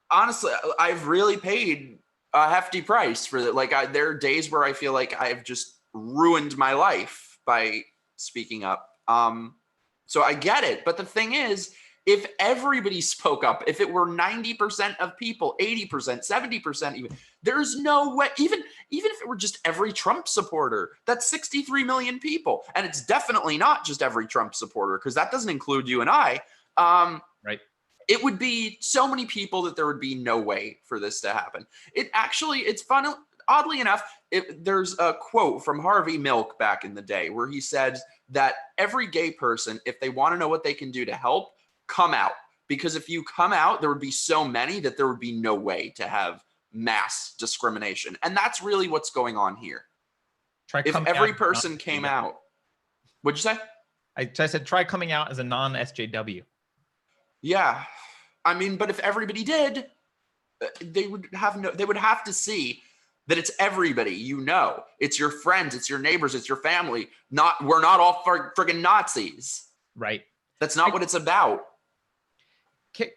honestly, I've really paid a hefty price for that. Like there are days where I feel like I've just ruined my life by speaking up. So I get it. But the thing is, if everybody spoke up, if it were 90% of people, 80%, 70% even, there's no way, even if it were just every Trump supporter, that's 63 million people. And it's definitely not just every Trump supporter, because that doesn't include you and I. Right. It would be so many people that there would be no way for this to happen. It's fun. Oddly enough, there's a quote from Harvey Milk back in the day where he said that every gay person, if they want to know what they can do to help, come out. Because if you come out, there would be so many that there would be no way to have mass discrimination. And that's really what's going on here. If every person came out. What'd you say? I said, try coming out as a non-SJW. Yeah. I mean, but if everybody did, they would have to see that it's everybody, it's your friends, it's your neighbors, it's your family. We're not all friggin' Nazis. Right. That's not what it's about.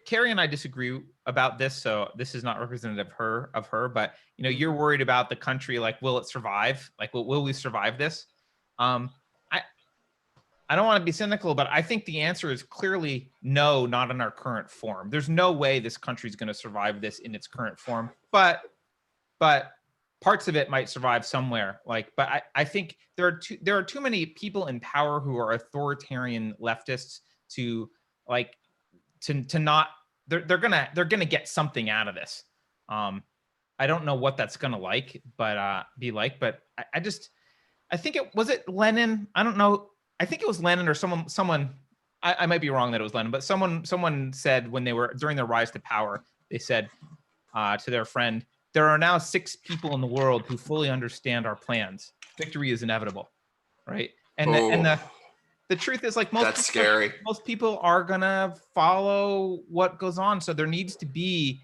Keri and I disagree about this, so this is not representative of her. But you're worried about the country, like, will it survive? Like, will we survive this? I don't want to be cynical, but I think the answer is clearly no, not in our current form. There's no way this country is going to survive this in its current form. But parts of it might survive somewhere. But I think there are too many people in power who are authoritarian leftists to not. They're gonna get something out of this. I don't know what that's gonna be like, but I think was it Lenin? I don't know. I think it was Lenin or someone. I might be wrong that it was Lenin, but someone said when they were during their rise to power, they said to their friend, "There are now 6 people in the world who fully understand our plans. Victory is inevitable," right? And the truth is, like, most people are gonna follow what goes on. So there needs to be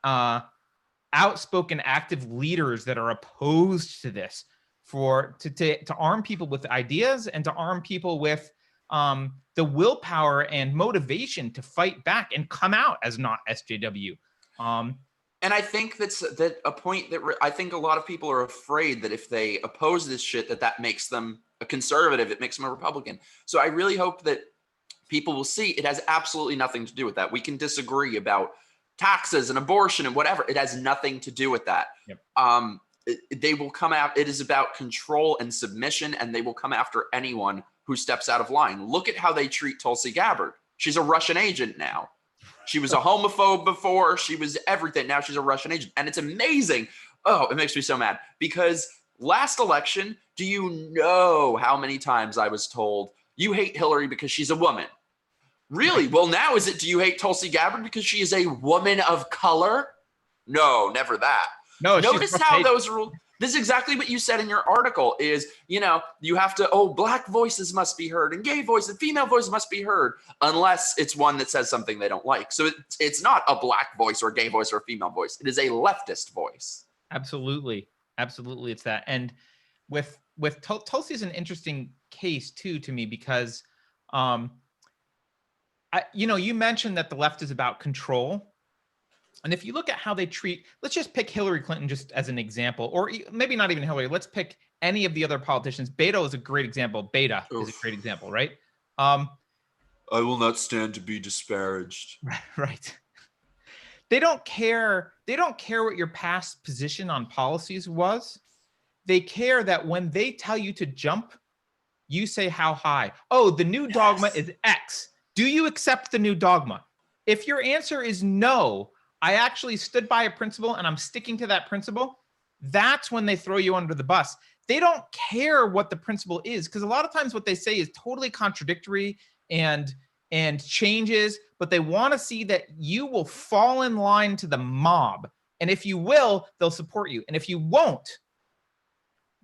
outspoken, active leaders that are opposed to this, to arm people with ideas and to arm people with the willpower and motivation to fight back and come out as not SJW. And I think that's a point that I think a lot of people are afraid that if they oppose this shit, that makes them a conservative, it makes them a Republican. So I really hope that people will see it has absolutely nothing to do with that. We can disagree about taxes and abortion and whatever. It has nothing to do with that. Yep. They will come out. It is about control and submission, and they will come after anyone who steps out of line. Look at how they treat Tulsi Gabbard. She's a Russian agent now. She was a homophobe before. She was everything. Now she's a Russian agent. And it's amazing. Oh, it makes me so mad. Because last election, do you know how many times I was told, you hate Hillary because she's a woman? Really? Well, now is it, do you hate Tulsi Gabbard because she is a woman of color? No, never that. No. Notice how those rules. This is exactly what you said in your article is, you have to, black voices must be heard and gay voices and female voices must be heard unless it's one that says something they don't like. So it's not a black voice or a gay voice or a female voice. It is a leftist voice. Absolutely. Absolutely. It's that. And with with Tulsi is an interesting case too to me because, you mentioned that the left is about control. And if you look at how they treat, let's just pick Hillary Clinton just as an example, or maybe not even Hillary. Let's pick any of the other politicians. Beto is a great example. Beta is a great example, right? I will not stand to be disparaged. Right. They don't care. They don't care what your past position on policies was. They care that when they tell you to jump, you say how high. Oh, the new dogma is X. Do you accept the new dogma? If your answer is no, I actually stood by a principle and I'm sticking to that principle, that's when they throw you under the bus. They don't care what the principle is, because a lot of times what they say is totally contradictory and changes, but they want to see that you will fall in line to the mob. And if you will, they'll support you. And if you won't,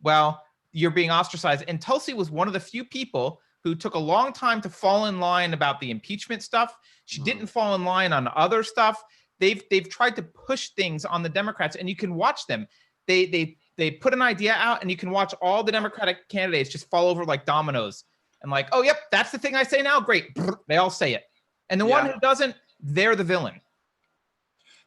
well, you're being ostracized. And Tulsi was one of the few people who took a long time to fall in line about the impeachment stuff. She didn't fall in line on other stuff. They've tried to push things on the Democrats, and you can watch them. They put an idea out, and you can watch all the Democratic candidates just fall over like dominoes. And like, oh, yep, that's the thing I say now. Great. They all say it. And the one who doesn't, they're the villain.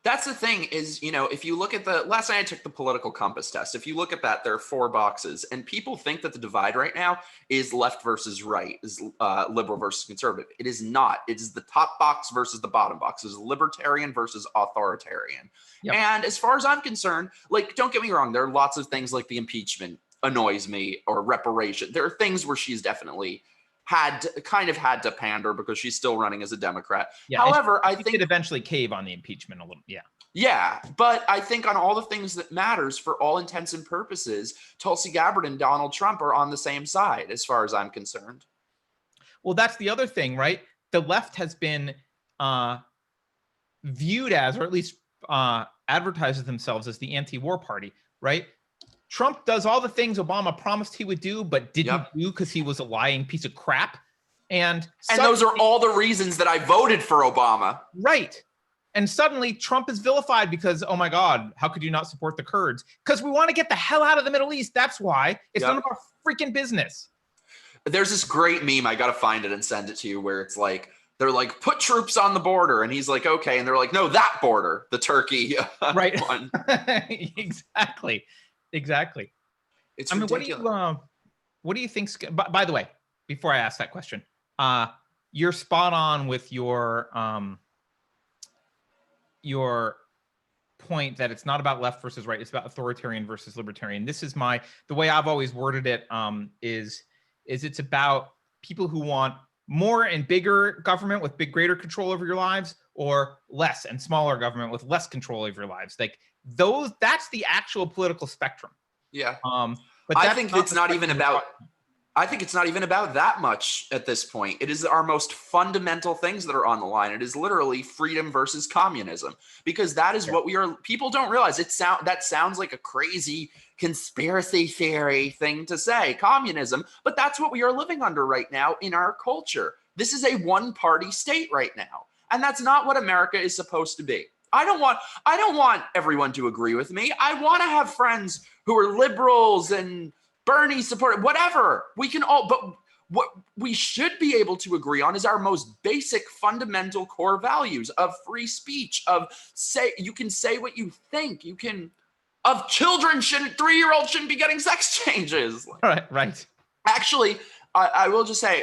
That's the thing is, if you look at last night I took the political compass test. If you look at that, there are 4 boxes, and people think that the divide right now is left versus right, is liberal versus conservative. It is not. It is the top box versus the bottom box. It is libertarian versus authoritarian. Yep. And as far as I'm concerned, like, don't get me wrong, there are lots of things like the impeachment annoys me, or reparation. There are things where she's definitely had to pander because she's still running as a Democrat. Yeah, however, I think it eventually cave on the impeachment a little. Yeah. Yeah, but I think on all the things that matters, for all intents and purposes, Tulsi Gabbard and Donald Trump are on the same side, as far as I'm concerned. Well, that's the other thing, right? The left has been viewed as, or at least advertises themselves as, the anti-war party, right? Trump does all the things Obama promised he would do, but didn't do because he was a lying piece of crap. And those are all the reasons that I voted for Obama. Right. And suddenly Trump is vilified because, oh my God, how could you not support the Kurds? Because we want to get the hell out of the Middle East. That's why. It's none of our freaking business. There's this great meme, I got to find it and send it to you, where it's like, they're like, put troops on the border. And he's like, okay. And they're like, no, that border, the Turkey right. one. Exactly. It's ridiculous. What do you think? By the way, before I ask that question, you're spot on with your point that it's not about left versus right. It's about authoritarian versus libertarian. This is the way I've always worded it, is it's about people who want more and bigger government with greater control over your lives, or less and smaller government with less control over your lives. Like that's the actual political spectrum. Yeah. But I think it's not even about that much at this point. It is our most fundamental things that are on the line. It is literally freedom versus communism, because that is what we are. People don't realize that sounds like a crazy conspiracy theory thing to say, communism, but that's what we are living under right now in our culture. This is a one-party state right now, and that's not what America is supposed to be. I don't want everyone to agree with me. I want to have friends who are liberals and Bernie support, whatever. We can all, but what we should be able to agree on is our most basic fundamental core values of free speech, you can say what you think, of children 3-year-olds shouldn't be getting sex changes. Right. Actually, I will just say,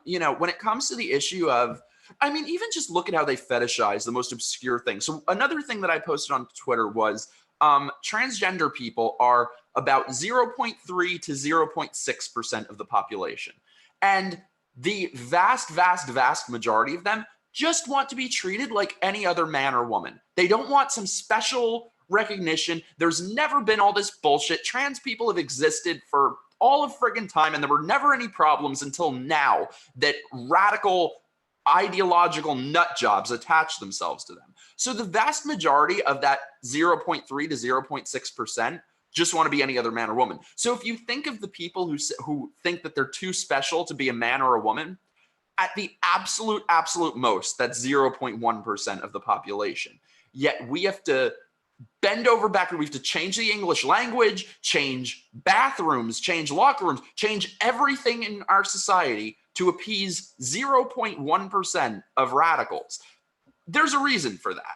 when it comes to the issue of, even just look at how they fetishize the most obscure things. So another thing that I posted on Twitter was transgender people are about 0.3 to 0.6% of the population. And the vast, vast, vast majority of them just want to be treated like any other man or woman. They don't want some special recognition. There's never been all this bullshit. Trans people have existed for all of friggin' time, and there were never any problems until now that radical ideological nut jobs attach themselves to them. So the vast majority of that 0.3 to 0.6% just want to be any other man or woman. So if you think of the people who think that they're too special to be a man or a woman, at the absolute most, that's 0.1% of the population. Yet we have to bend over backward. We have to change the English language, change bathrooms, change locker rooms, change everything in our society to appease 0.1% of radicals. There's a reason for that.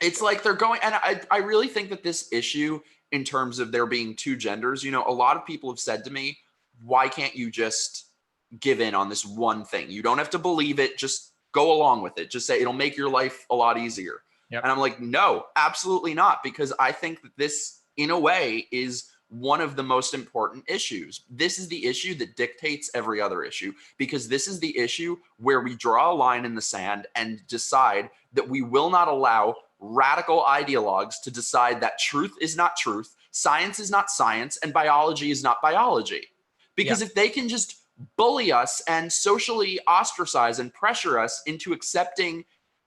It's like they're going, and I really think that this issue, in terms of there being two genders, you know, a lot of people have said to me, why can't you just give in on this one thing? You don't have to believe it. Just go along with it. Just say it'll make your life a lot easier. Yep. And I'm like, no, absolutely not. Because I think that this, in a way, is one of the most important issues. This is the issue that dictates every other issue, because this is the issue where we draw a line in the sand and decide that we will not allow radical ideologues to decide that truth is not truth, science is not science, and biology is not biology. Because if they can just bully us and socially ostracize and pressure us into accepting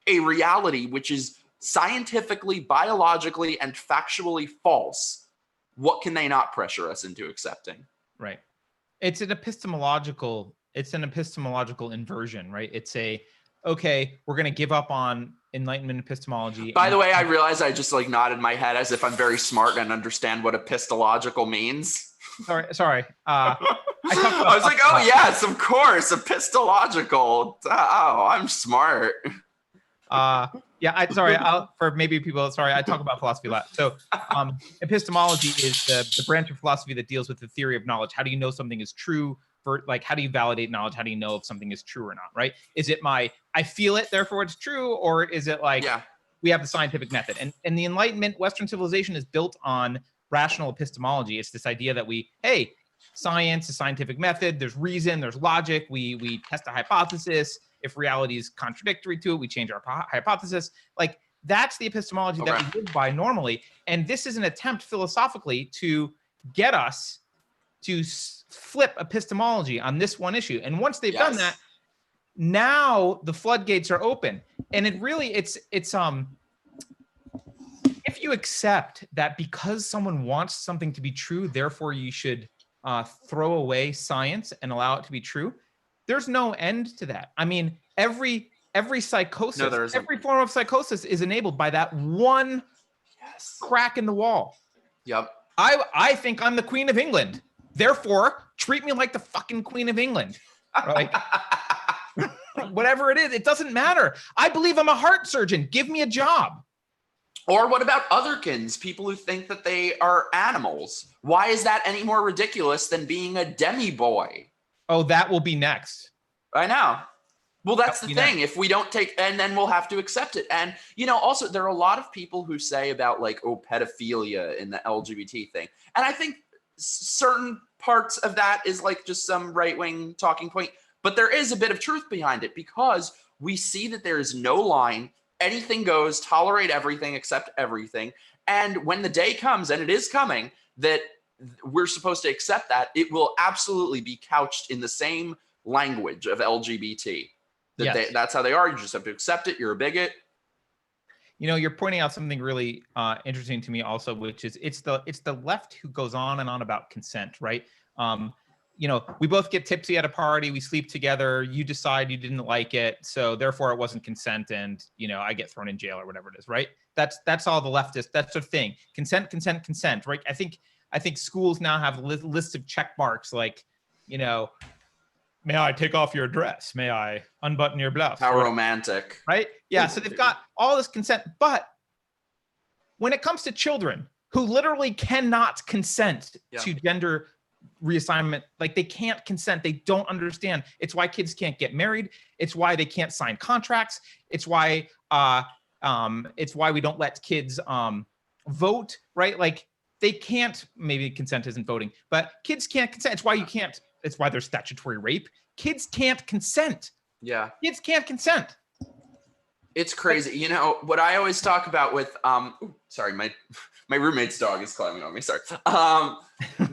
a reality which is scientifically, biologically, and factually false, what can they not pressure us into accepting? Right. It's an epistemological inversion, right? It's okay, we're going to give up on Enlightenment epistemology. By the way, I realized I just like nodded my head as if I'm very smart and understand what epistemological means. Sorry. I was like, oh yes, of course, epistemological. Oh, I'm smart. For maybe people, I talk about philosophy a lot. So epistemology is the branch of philosophy that deals with the theory of knowledge. How do you know something is true? How do you validate knowledge? How do you know if something is true or not, right? Is it I feel it, therefore it's true? Or is it we have the scientific method? And the Enlightenment, Western civilization is built on rational epistemology. It's this idea that science, a scientific method, there's reason, there's logic, we test a hypothesis. If reality is contradictory to it, we change our hypothesis. That's the epistemology that we live by normally. And this is an attempt philosophically to get us to flip epistemology on this one issue. And once they've done that, now the floodgates are open. And it's if you accept that because someone wants something to be true, therefore you should throw away science and allow it to be true, there's no end to that. I mean, every psychosis, every form of psychosis is enabled by that one crack in the wall. Yep. I think I'm the Queen of England. Therefore, treat me like the fucking Queen of England. Whatever it is, it doesn't matter. I believe I'm a heart surgeon. Give me a job. Or what about otherkins, people who think that they are animals? Why is that any more ridiculous than being a demi-boy? Oh, that will be next. I know. Well, that's the thing. If we don't and then we'll have to accept it. And, also there are a lot of people who say about pedophilia in the LGBT thing. And I think certain parts of that is just some right-wing talking point, but there is a bit of truth behind it, because we see that there is no line, anything goes, tolerate everything, accept everything. And when the day comes, and it is coming, that we're supposed to accept that, it will absolutely be couched in the same language of LGBT. That's how they are. You just have to accept it. You're a bigot. You're pointing out something really interesting to me also, which is it's the left who goes on and on about consent, right? We both get tipsy at a party, we sleep together, you decide you didn't like it, so therefore it wasn't consent, and I get thrown in jail or whatever it is, right? That's all the leftist, that's the thing. Consent, right? I think schools now have lists of check marks may I take off your dress? May I unbutton your blouse? How romantic. Right? Yeah, so they've got all this consent. But when it comes to children who literally cannot consent to gender reassignment, they can't consent. They don't understand. It's why kids can't get married. It's why they can't sign contracts. It's why we don't let kids vote, right? They can't, maybe consent isn't voting, but kids can't consent. It's why you can't. It's why there's statutory rape. Kids can't consent. Yeah. Kids can't consent. It's crazy. What I always talk about with sorry, my roommate's dog is climbing on me. Sorry.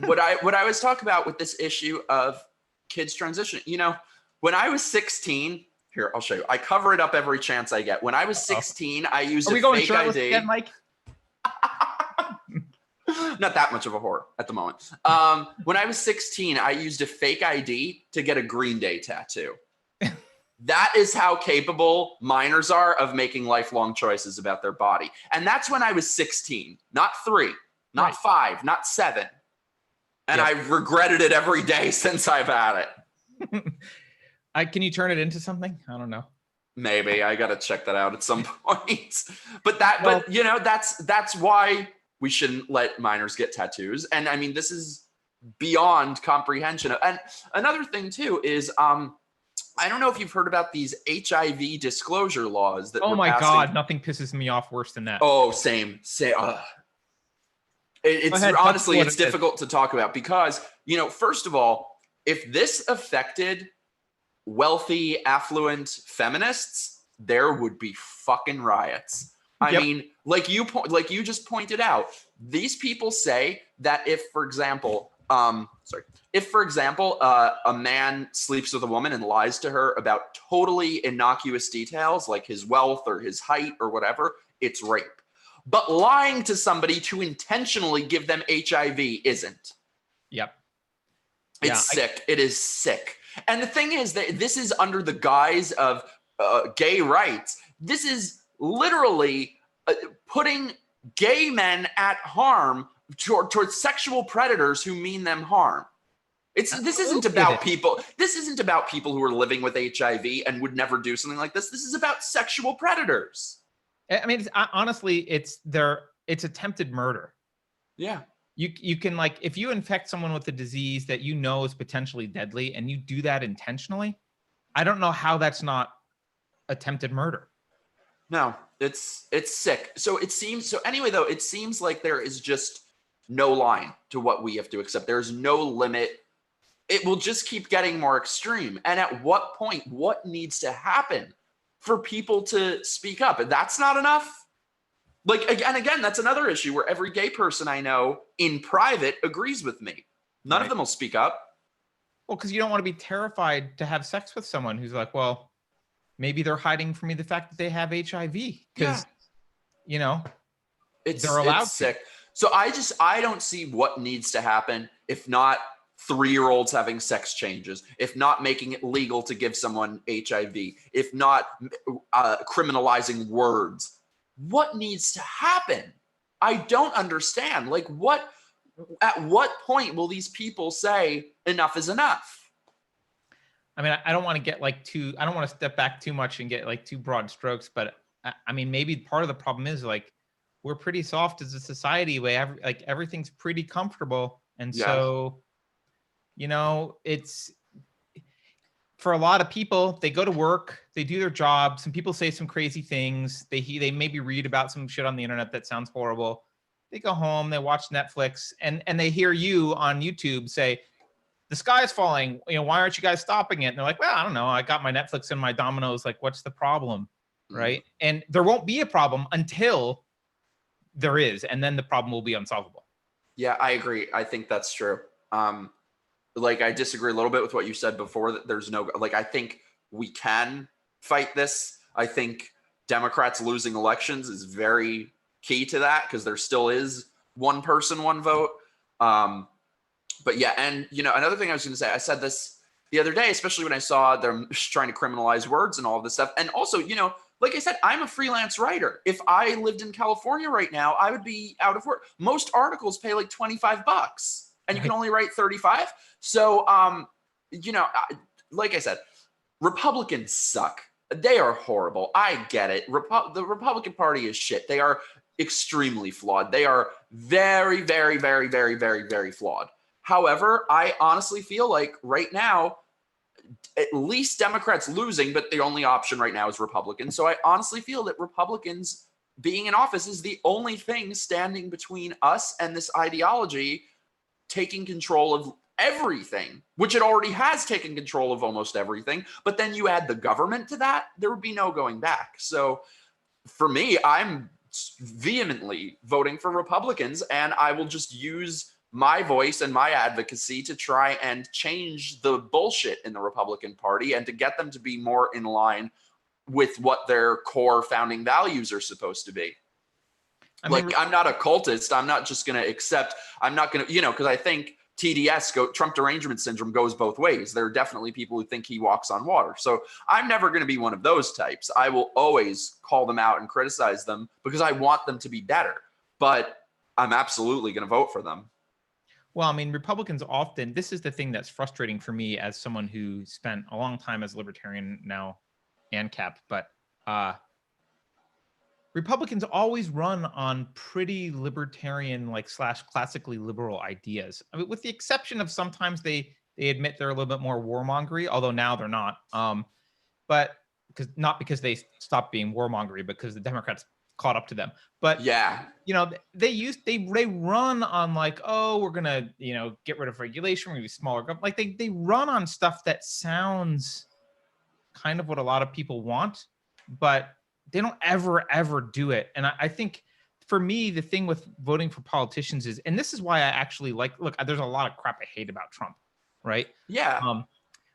What I always talk about with this issue of kids transition, when I was 16, here, I'll show you. I cover it up every chance I get. When I was 16, I used a fake ID. Again, Mike? Not that much of a whore at the moment. When I was 16, I used a fake ID to get a Green Day tattoo. That is how capable minors are of making lifelong choices about their body. And that's when I was 16, not 3, not 5, not 7. And I've regretted it every day since I've had it. Can you turn it into something? I don't know. Maybe I got to check that out at some point. But you know, that's why we shouldn't let minors get tattoos. And I mean, this is beyond comprehension. And another thing too is, I don't know if you've heard about these HIV disclosure laws that. Oh my God, nothing pisses me off worse than that. Oh, same. It's honestly, it's difficult to talk about because, you know, first of all, if this affected wealthy, affluent feminists, there would be fucking riots. I mean, like you just pointed out, these people say that if, for example, a man sleeps with a woman and lies to her about totally innocuous details like his wealth or his height or whatever, it's rape. But lying to somebody to intentionally give them HIV isn't. Yep. It's sick. It is sick. And the thing is that this is under the guise of gay rights. This is literally putting gay men at harm towards sexual predators who mean them harm. This isn't about people who are living with HIV and would never do something like this. This is about sexual predators. I mean, honestly, it's attempted murder. Yeah. You can, like, if you infect someone with a disease that you know is potentially deadly and you do that intentionally, I don't know how that's not attempted murder. No, it's sick. It seems like there is just no line to what we have to accept. There's no limit. It will just keep getting more extreme. And at what point, what needs to happen for people to speak up? And that's not enough. Like, again, that's another issue where every gay person I know in private agrees with me. None of them will speak up. Well, because you don't want to be terrified to have sex with someone who's like, well, maybe they're hiding from me the fact that they have HIV. Because, you know, they're allowed it's sick. So I don't see what needs to happen if not 3-year-olds having sex changes, if not making it legal to give someone HIV, if not criminalizing words. What needs to happen? I don't understand. Like, at what point will these people say enough is enough? I mean, I don't want to get I don't want to step back too much and get like too broad strokes, but I mean, maybe part of the problem is like, we're pretty soft as a society where everything's pretty comfortable. And so, you know, it's, for a lot of people, they go to work, they do their job. Some people say some crazy things. They maybe read about some shit on the internet that sounds horrible. They go home, they watch Netflix, and they hear you on YouTube say, the sky is falling. You know, why aren't you guys stopping it? And they're like, well, I don't know. I got my Netflix and my Domino's. Like, what's the problem? Right? And there won't be a problem until there is, and then the problem will be unsolvable. Yeah, I agree. I think that's true. Like, I disagree a little bit with what you said before, that there's no, like, I think we can fight this. I think Democrats losing elections is very key to that, because there still is one person, one vote. But yeah, and, you know, another thing I was going to say, I said this the other day, especially when I saw them trying to criminalize words and all of this stuff. And also, you know, like I said, I'm a freelance writer. If I lived in California right now, I would be out of work. Most articles pay like $25. And you can only write 35. So, you know, like I said, Republicans suck. They are horrible. I get it. The Republican Party is shit. They are extremely flawed. They are very, very, very, very, very, very flawed. However, I honestly feel like right now, at least Democrats losing, but the only option right now is Republicans. So I honestly feel that Republicans being in office is the only thing standing between us and this ideology taking control of everything, which it already has taken control of almost everything. But then you add the government to that, there would be no going back. So for me, I'm vehemently voting for Republicans, and I will just use my voice and my advocacy to try and change the bullshit in the Republican Party and to get them to be more in line with what their core founding values are supposed to be. I mean, I'm not a cultist. I'm not just going to accept, I'm not going to, you know, because I think Trump derangement syndrome goes both ways. There are definitely people who think he walks on water. So I'm never going to be one of those types. I will always call them out and criticize them because I want them to be better. But I'm absolutely going to vote for them. Well, I mean, Republicans often, this is the thing that's frustrating for me as someone who spent a long time as a libertarian now ANCAP, but Republicans always run on pretty libertarian, like / classically liberal ideas. I mean, with the exception of sometimes they admit they're a little bit more warmongery, although now they're not. But because they stopped being warmongery, because the Democrats caught up to them. But yeah, you know, they run on like, oh, we're gonna, you know, get rid of regulation, we're gonna be smaller government. Like they run on stuff that sounds kind of what a lot of people want, but they don't ever do it. And I think for me, the thing with voting for politicians is, and this is why I actually like, look, there's a lot of crap I hate about Trump, right? Yeah.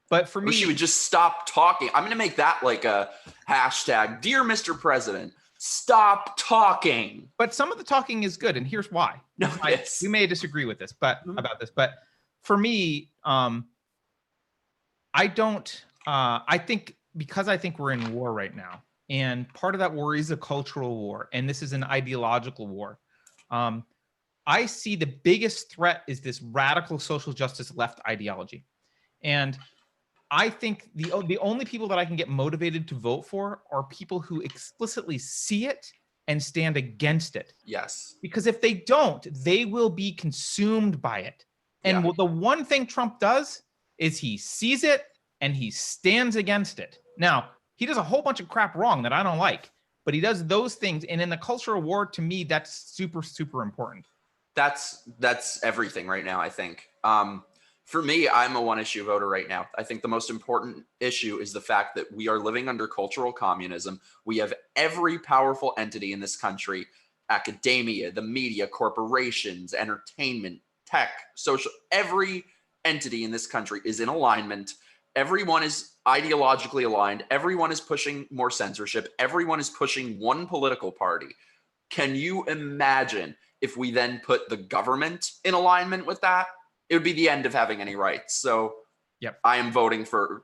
But for me, wish you would just stop talking. I'm going to make that like a hashtag, Dear Mr. President, stop talking. But some of the talking is good. And here's why. No, yes. We may disagree with this, but about this, but for me, I think because I think we're in war right now, and part of that war is a cultural war, and this is an ideological war. I see the biggest threat is this radical social justice left ideology. And I think the only people that I can get motivated to vote for are people who explicitly see it and stand against it. Yes. Because if they don't, they will be consumed by it. And the one thing Trump does is he sees it and he stands against it. Now, he does a whole bunch of crap wrong that I don't like, but he does those things. And in the cultural war, to me, that's super, super important. That's everything right now, I think. For me, I'm a one-issue voter right now. I think the most important issue is the fact that we are living under cultural communism. We have every powerful entity in this country, academia, the media, corporations, entertainment, tech, social, every entity in this country is in alignment. Everyone is ideologically aligned. Everyone is pushing more censorship. Everyone is pushing one political party. Can you imagine if we then put the government in alignment with that? It would be the end of having any rights. So I am voting for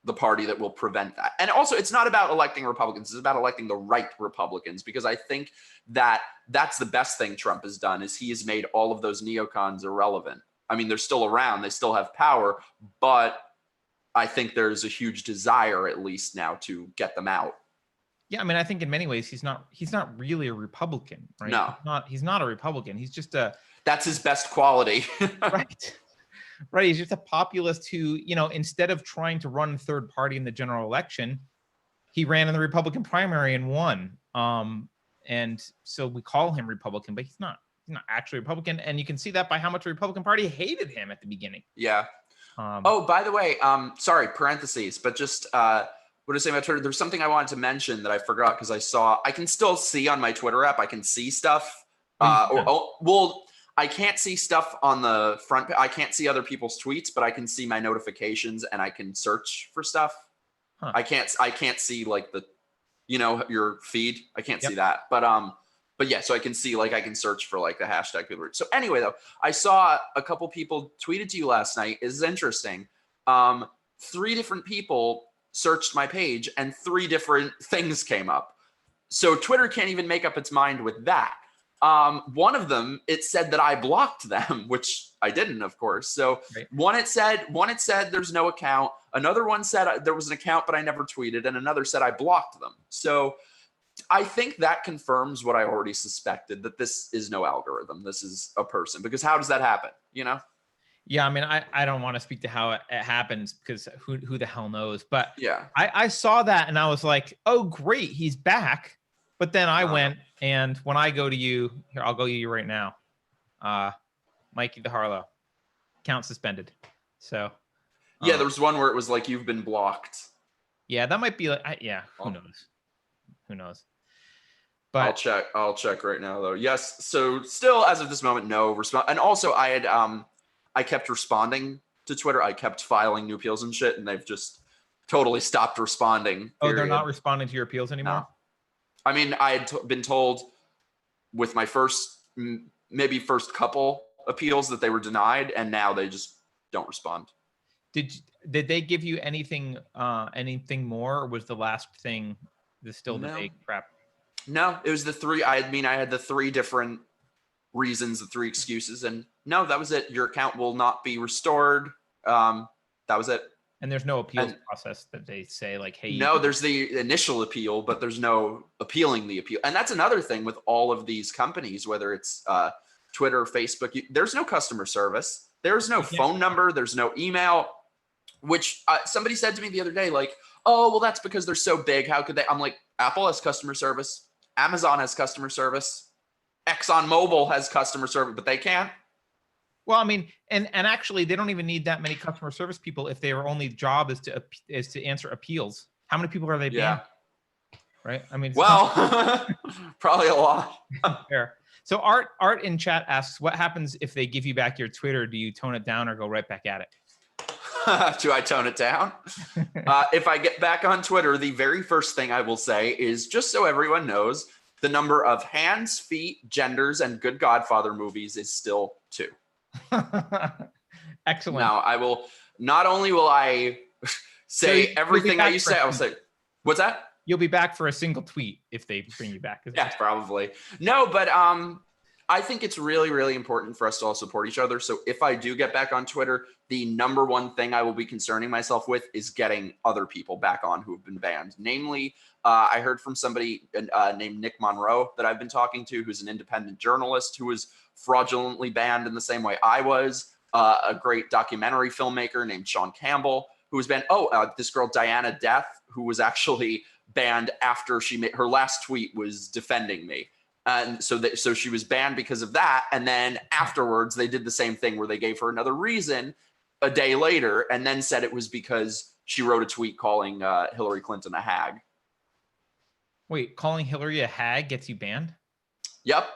the party that will prevent that. And also, it's not about electing Republicans. It's about electing the right Republicans, because I think that that's the best thing Trump has done, is he has made all of those neocons irrelevant. I mean, they're still around. They still have power, but I think there's a huge desire, at least now, to get them out. Yeah, I mean, I think in many ways he's not really a Republican, right? No, he's not a Republican. He's just that's his best quality. Right. He's just a populist who, you know, instead of trying to run third party in the general election, he ran in the Republican primary and won. And so we call him Republican, but he's not actually Republican. And you can see that by how much the Republican Party hated him at the beginning. Yeah. Oh, by the way, sorry, parentheses, but just what I was saying about Twitter, there's something I wanted to mention that I forgot, because I can still see on my Twitter app, I can see stuff. I can't see stuff on the front. I can't see other people's tweets, but I can see my notifications and I can search for stuff. Huh. I can't see like your feed. I can't see that, but yeah, so I can see, like, I can search for like the hashtag people. So anyway, though, I saw a couple people tweeted to you last night. This is interesting. 3 different people searched my page and 3 different things came up. So Twitter can't even make up its mind with that. One of them, it said that I blocked them, which I didn't, of course. So one it said there's no account. Another one said there was an account, but I never tweeted. And another said I blocked them. So I think that confirms what I already suspected, that this is no algorithm. This is a person, because how does that happen? You know? Yeah, I mean, I don't want to speak to how it happens, because who the hell knows? But yeah, I saw that and I was like, oh, great, he's back. But then I went, and when I go to you, here, I'll go to you right now. Mikey the Harlow, account suspended. So yeah, there was one where it was like, you've been blocked. Yeah, that might be like, who knows? Who knows? But I'll check right now, though. Yes, so still, as of this moment, no response. And also, I kept responding to Twitter. I kept filing new appeals and shit, and they've just totally stopped responding. Oh, they're not responding to your appeals anymore? No. I mean, I had been told with my first couple appeals that they were denied, and now they just don't respond. Did they give you anything more, or was the last thing the vague crap? No, it was the three. I had the three different reasons, the three excuses, and no, that was it. Your account will not be restored. That was it. And there's no appeals process that they say like, hey. No, there's the initial appeal, but there's no appealing the appeal. And that's another thing with all of these companies, whether it's Twitter, Facebook, there's no customer service. There's no phone number. There's no email, which somebody said to me the other day, like, oh, well, that's because they're so big. How could they? I'm like, Apple has customer service. Amazon has customer service. ExxonMobil has customer service, but they can't. Well, I mean, and actually, they don't even need that many customer service people if their only job is to answer appeals. How many people are they paying? Yeah. Right. I mean, well, probably a lot. Fair. So Art in chat asks, what happens if they give you back your Twitter? Do you tone it down or go right back at it? Do I tone it down? If I get back on Twitter, the very first thing I will say is, just so everyone knows, the number of hands, feet, genders, and Good Godfather movies is still 2. Excellent. Now I will, not only will I say everything that you say, I'll say, what's that? You'll be back for a single tweet if they bring you back. Yeah, probably. No, but I think it's really, really important for us to all support each other. So if I do get back on Twitter, the number one thing I will be concerning myself with is getting other people back on who have been banned. Namely, I heard from somebody named Nick Monroe that I've been talking to, who's an independent journalist who was fraudulently banned in the same way I was. A great documentary filmmaker named Sean Campbell, who was banned. This girl, Diana Death, who was actually banned after she made her last tweet was defending me. And so she was banned because of that. And then afterwards, they did the same thing where they gave her another reason a day later and then said it was because she wrote a tweet calling Hillary Clinton a hag. Wait, calling Hillary a hag gets you banned? Yep.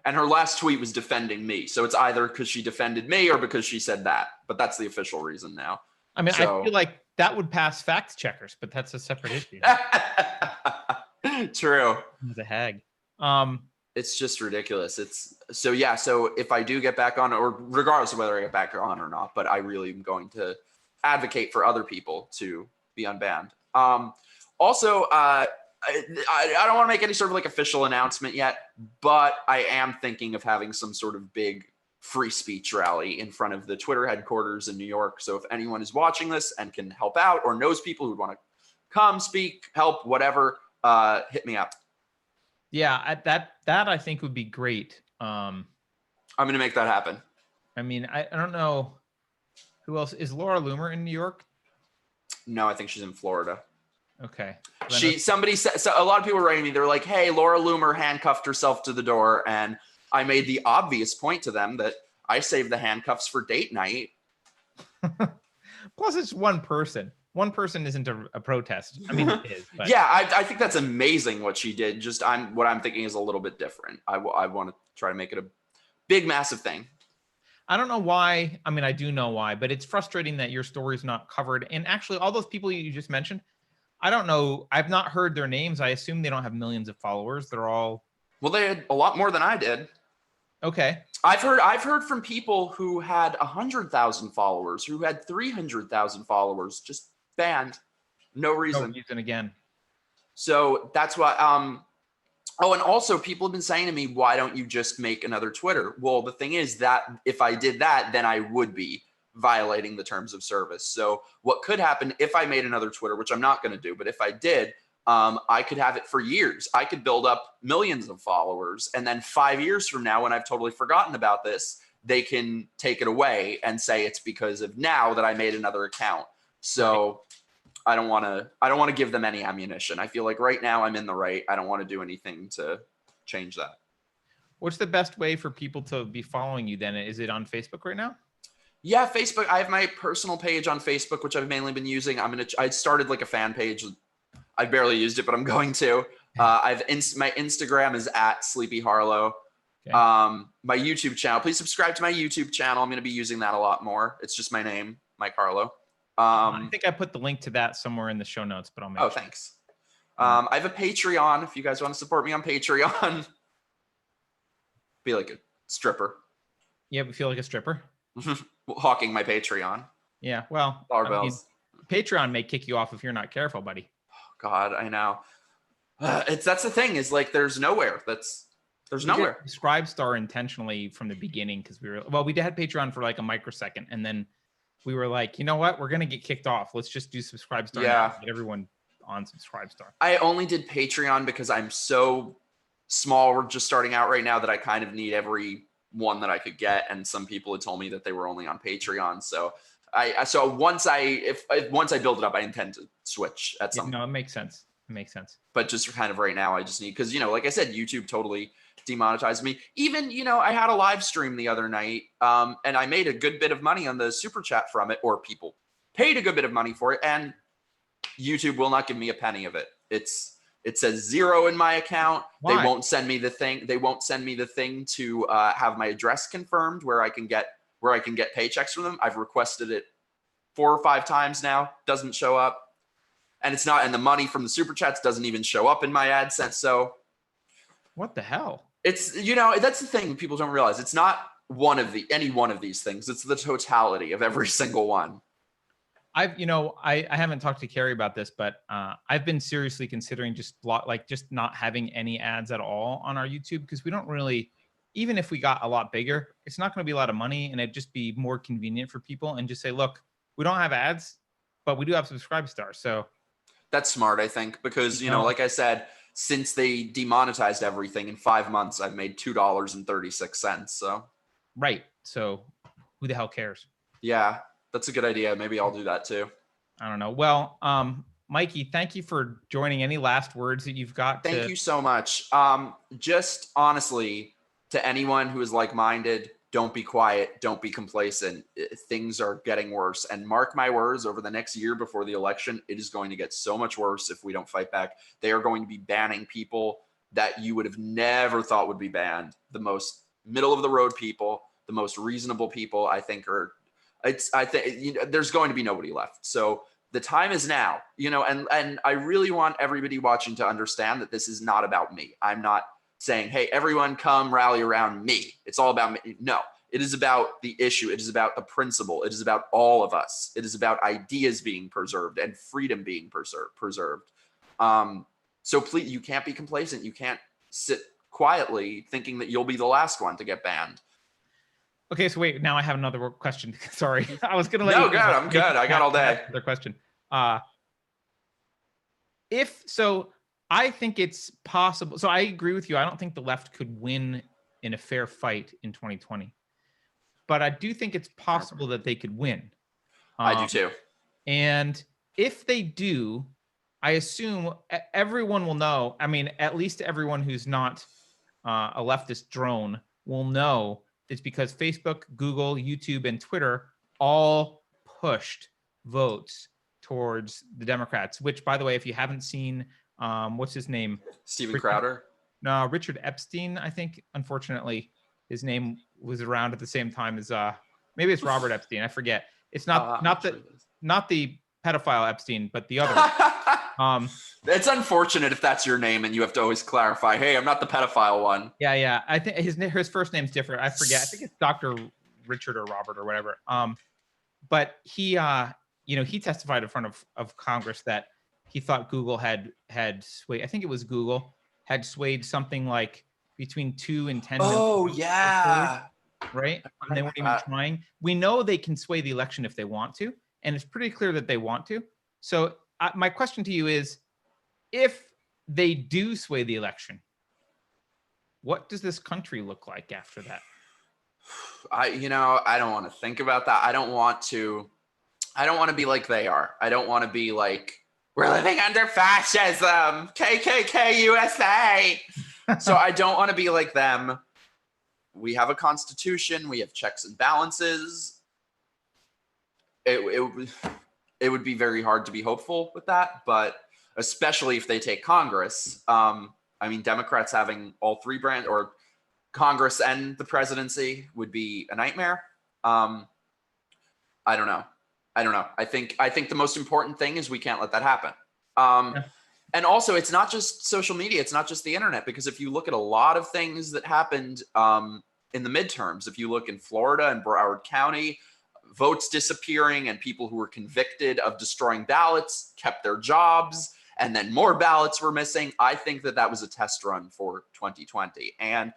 And her last tweet was defending me. So it's either because she defended me or because she said that. But that's the official reason now. I mean, I feel like that would pass fact checkers, but that's a separate issue. True. As a hag. It's just ridiculous. So if I do get back on, or regardless of whether I get back on or not, but I really am going to advocate for other people to be unbanned. Also, I don't want to make any sort of like official announcement yet, but I am thinking of having some sort of big free speech rally in front of the Twitter headquarters in New York. So if anyone is watching this and can help out or knows people who want to come speak, help, whatever, hit me up. Yeah, that I think would be great. I'm going to make that happen. I mean, I don't know who else is Laura Loomer in New York? No, I think she's in Florida. Okay. Somebody said, so a lot of people were writing me. They're like, hey, Laura Loomer handcuffed herself to the door. And I made the obvious point to them that I saved the handcuffs for date night. Plus, it's one person. One person isn't a protest. I mean, it is. But. Yeah, I think that's amazing what she did. Just what I'm thinking is a little bit different. I want to try to make it a big, massive thing. I don't know why. I mean, I do know why, but it's frustrating that your story's not covered. And actually, all those people you just mentioned, I don't know. I've not heard their names. I assume they don't have millions of followers. They're all. Well, they had a lot more than I did. Okay. I've heard from people who had 100,000 followers, who had 300,000 followers, just banned, no reason. No reason again. So that's why. Oh, and also people have been saying to me, why don't you just make another Twitter? Well, the thing is that if I did that, then I would be violating the terms of service. So what could happen if I made another Twitter, which I'm not going to do, but if I did, I could have it for years. I could build up millions of followers. And then 5 years from now, when I've totally forgotten about this, they can take it away and say it's because of now that I made another account. So I don't want to give them any ammunition. I feel like right now I'm in the right. I don't want to do anything to change that. What's the best way for people to be following you then? Is it on Facebook right now? Yeah, Facebook. I have my personal page on Facebook, which I've mainly been using. I started like a fan page. I barely used it, but I'm going to. My Instagram is @SleepyHarlow. Okay. My YouTube channel. Please subscribe to my YouTube channel. I'm going to be using that a lot more. It's just my name, Mike Harlow. I think I put the link to that somewhere in the show notes, but I'll make sure. Thanks. I have a Patreon. If you guys want to support me on Patreon, be like a stripper. Yeah, we feel like a stripper. Hawking my Patreon. Yeah, well, Dollar bills. Patreon may kick you off if you're not careful, buddy. God, I know. That's the thing is like there's nowhere. There's nowhere. Subscribe Star intentionally from the beginning because we had Patreon for like a microsecond, and then we were like, you know what, we're gonna get kicked off. Let's just do Subscribe Star. Yeah, get everyone on Subscribe Star. I only did Patreon because I'm so small. We're just starting out right now that I kind of need every one that I could get, and some people had told me that they were only on Patreon. So once I build it up, I intend to switch at some point. No, it makes sense. It makes sense. But just kind of right now, I just need, because, like I said, YouTube totally demonetized me. Even, I had a live stream the other night, and I made a good bit of money on the super chat from it, or people paid a good bit of money for it, and YouTube will not give me a penny of it. It says 0 in my account. Why? They won't send me the thing. They won't send me the thing to have my address confirmed where I can get paychecks from them. I've requested it 4 or 5 times now. Doesn't show up. And it's not, and the money from the super chats doesn't even show up in my AdSense. So what the hell? It's, that's the thing people don't realize. It's not any one of these things. It's the totality of every single one. I haven't talked to Keri about this, but I've been seriously considering just not having any ads at all on our YouTube, because we don't really, even if we got a lot bigger, it's not going to be a lot of money, and it'd just be more convenient for people and just say, look, we don't have ads, but we do have Subscribe Star. So that's smart, I think, because, like I said, since they demonetized everything in 5 months, I've made $2.36. So right. So who the hell cares? Yeah, that's a good idea. Maybe I'll do that too. I don't know. Well, Mikey, thank you for joining. Any last words that you've got? Thank you so much. Just honestly, to anyone who is like-minded, don't be quiet. Don't be complacent. Things are getting worse. And mark my words, over the next year before the election, it is going to get so much worse if we don't fight back. They are going to be banning people that you would have never thought would be banned. The most middle-of-the-road people, the most reasonable people, I think, there's going to be nobody left. So the time is now, and I really want everybody watching to understand that this is not about me. I'm not saying, hey, everyone come rally around me. It's all about me. No, it is about the issue. It is about the principle. It is about all of us. It is about ideas being preserved and freedom being preserved. So please, you can't be complacent. You can't sit quietly thinking that you'll be the last one to get banned. Okay, so wait, now I have another question. Sorry, I was going to let you. No, good. I'm good. I got all day. Another question. I think it's possible. So I agree with you. I don't think the left could win in a fair fight in 2020, but I do think it's possible that they could win. I do too. And if they do, I assume everyone will know. I mean, at least everyone who's not a leftist drone will know it's because Facebook, Google, YouTube, and Twitter all pushed votes towards the Democrats, which, by the way, if you haven't seen, what's his name? Steven Crowder? No, Richard Epstein, I think. Unfortunately, his name was around at the same time as, maybe it's Robert Epstein. I forget. It's not the pedophile Epstein, but the other. It's unfortunate if that's your name and you have to always clarify, hey, I'm not the pedophile one. Yeah. I think his first name's different. I forget. I think it's Dr. Richard or Robert or whatever. But he, he testified in front of Congress that he thought Google had swayed. I think it was Google had swayed something like between 2 and 10. Oh, yeah. Right. And they weren't even trying. We know they can sway the election if they want to. And it's pretty clear that they want to. So my question to you is, if they do sway the election, what does this country look like after that? I don't want to think about that. I don't want to be like they are. I don't want to be like, we're living under fascism, KKK USA. So I don't want to be like them. We have a constitution. We have checks and balances. It would be very hard to be hopeful with that, but especially if they take Congress. Democrats having all 3 branches, or Congress and the presidency, would be a nightmare. I don't know. I think the most important thing is we can't let that happen. And also, it's not just social media. It's not just the internet, because if you look at a lot of things that happened in the midterms. If you look in Florida and Broward County, votes disappearing and people who were convicted of destroying ballots kept their jobs, and then more ballots were missing. I think that was a test run for 2020. And,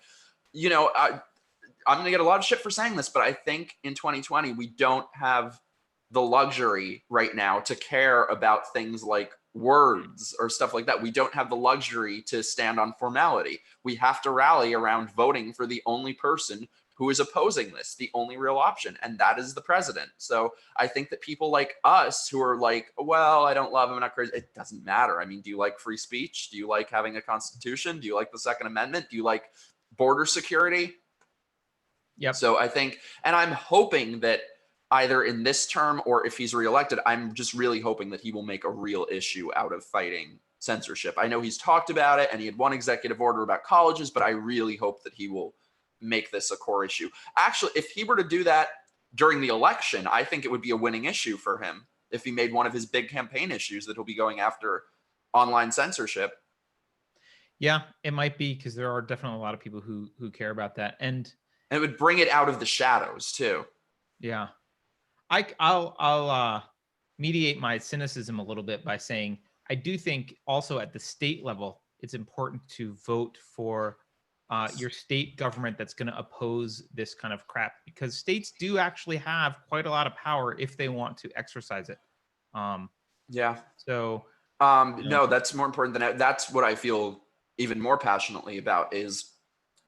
I'm going to get a lot of shit for saying this, but I think in 2020, we don't have the luxury right now to care about things like words or stuff like that. We don't have the luxury to stand on formality. We have to rally around voting for the only person who is opposing this, the only real option, and that is the president. So I think that people like us who are like, well, I don't love him, I'm not crazy, it doesn't matter. I mean, do you like free speech? Do you like having a constitution? Do you like the Second Amendment? Do you like border security? Yep. So I think, and I'm hoping that either in this term or if he's reelected, I'm just really hoping that he will make a real issue out of fighting censorship. I know he's talked about it and he had one executive order about colleges, but I really hope that he will make this a core issue. Actually, if he were to do that during the election, I think it would be a winning issue for him if he made one of his big campaign issues that he'll be going after online censorship. Yeah, it might be, because there are definitely a lot of people who care about that. And it would bring it out of the shadows too. Yeah. I'll mediate my cynicism a little bit by saying I do think also at the state level, it's important to vote for your state government that's going to oppose this kind of crap, because states do actually have quite a lot of power if they want to exercise it. Yeah. So, no, that's more important than that's what I feel even more passionately about is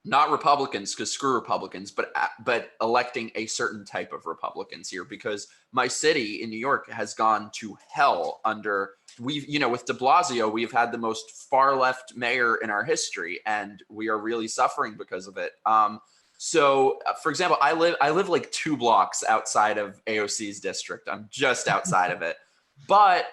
not Republicans, because screw Republicans, but electing a certain type of Republicans here, because my city in New York has gone to hell under, with de Blasio, we've had the most far left mayor in our history, and we are really suffering because of it. So for example, I live like 2 blocks outside of AOC's district. I'm just outside of it. But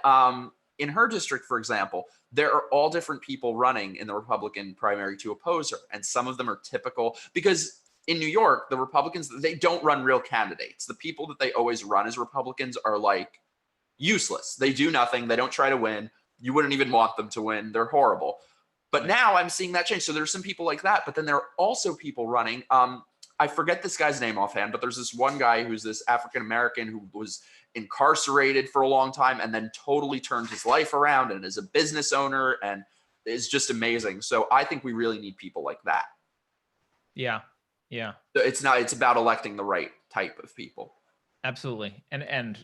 in her district, for example, there are all different people running in the Republican primary to oppose her. And some of them are typical, because in New York, the Republicans, they don't run real candidates. The people that they always run as Republicans are like useless. They do nothing. They don't try to win. You wouldn't even want them to win. They're horrible. But now I'm seeing that change. So there's some people like that. But then there are also people running. I forget this guy's name offhand, but there's this one guy who's this African-American who was incarcerated for a long time and then totally turned his life around and is a business owner and is just amazing. So I think we really need people like that. Yeah. Yeah. So it's about electing the right type of people. Absolutely. And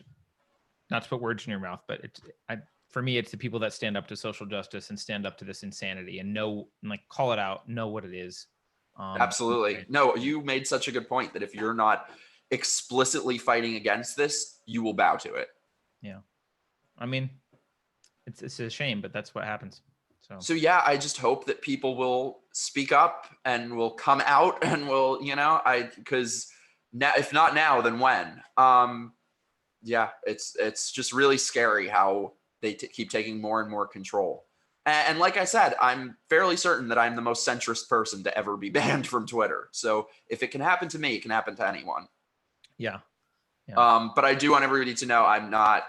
not to put words in your mouth, but for me, it's the people that stand up to social justice and stand up to this insanity and call it out, know what it is. Absolutely. No, you made such a good point that if you're not explicitly fighting against this, you will bow to it. Yeah. I mean, it's a shame, but that's what happens. So yeah, I just hope that people will speak up and will come out and will, because now, if not now, then when? Yeah, it's just really scary how they keep taking more and more control. And like I said, I'm fairly certain that I'm the most centrist person to ever be banned from Twitter. So if it can happen to me, it can happen to anyone. Yeah. But I do want everybody to know I'm not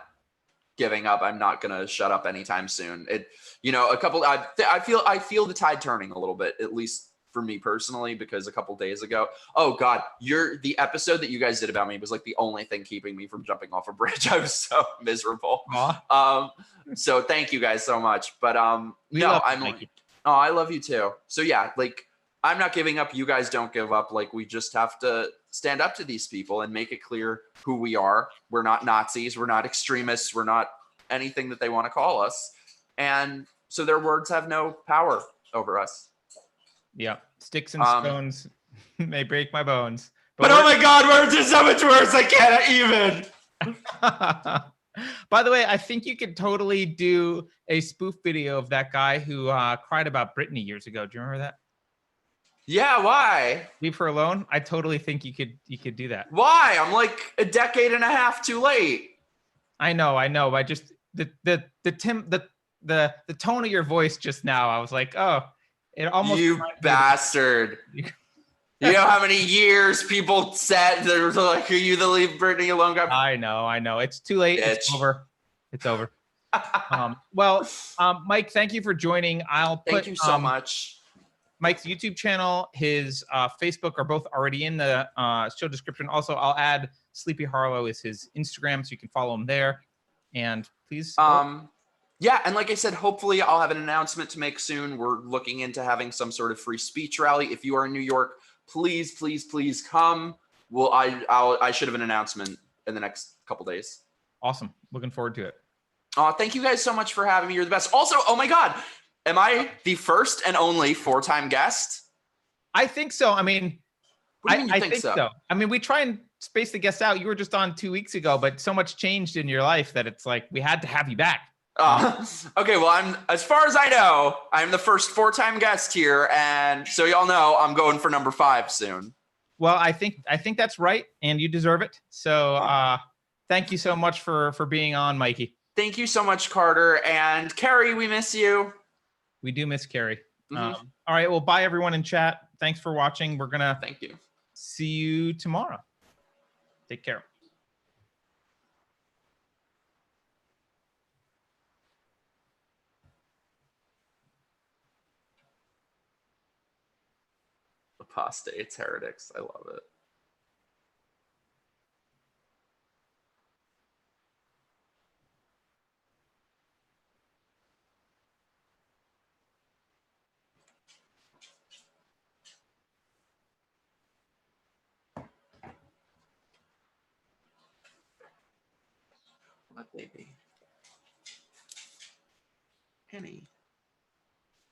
giving up. I'm not going to shut up anytime soon. I feel the tide turning a little bit, at least for me personally, because a couple days ago, oh God, the episode that you guys did about me was like the only thing keeping me from jumping off a bridge. I was so miserable. So thank you guys so much. But I love you too. So yeah, I'm not giving up. You guys don't give up. We just have to stand up to these people and make it clear who we are. We're not Nazis. We're not extremists. We're not anything that they want to call us. And so their words have no power over us. Yeah. Sticks and stones may break my bones. But oh my God, words are so much worse. I can't even. By the way, I think you could totally do a spoof video of that guy who cried about Britney years ago. Do you remember that? Yeah, why? Leave her alone. I totally think you could do that. Why? I'm like a decade and a half too late. I know. I just the tone of your voice just now. I was like, oh, it almost. You bastard. You know how many years people said they were like, "Are you the leave Britney alone guy?" I know. It's too late. Bitch. It's over. Mike, thank you for joining. Thank you so much. Mike's YouTube channel, his Facebook are both already in the show description. Also, I'll add Sleepy Harlow is his Instagram, so you can follow him there. And please. Yeah, and like I said, hopefully I'll have an announcement to make soon. We're looking into having some sort of free speech rally. If you are in New York, please, please, please come. Well, I should have an announcement in the next couple days. Awesome. Looking forward to it. Thank you guys so much for having me. You're the best. Also, oh my God, am I the first and only 4-time guest? I think so. I mean, what do you mean you think so? I mean, we try and space the guests out. You were just on 2 weeks ago, but so much changed in your life that it's like we had to have you back. Okay, well, as far as I know, I'm the first 4-time guest here, and so y'all know I'm going for number 5 soon. Well, I think that's right, and you deserve it. So thank you so much for being on, Mikey. Thank you so much, Carter. And Keri, we miss you. We do miss Keri. All right, well, bye everyone in chat. Thanks for watching. We're gonna thank you. See you tomorrow. Take care. Apostates, heretics. I love it. What baby? Penny.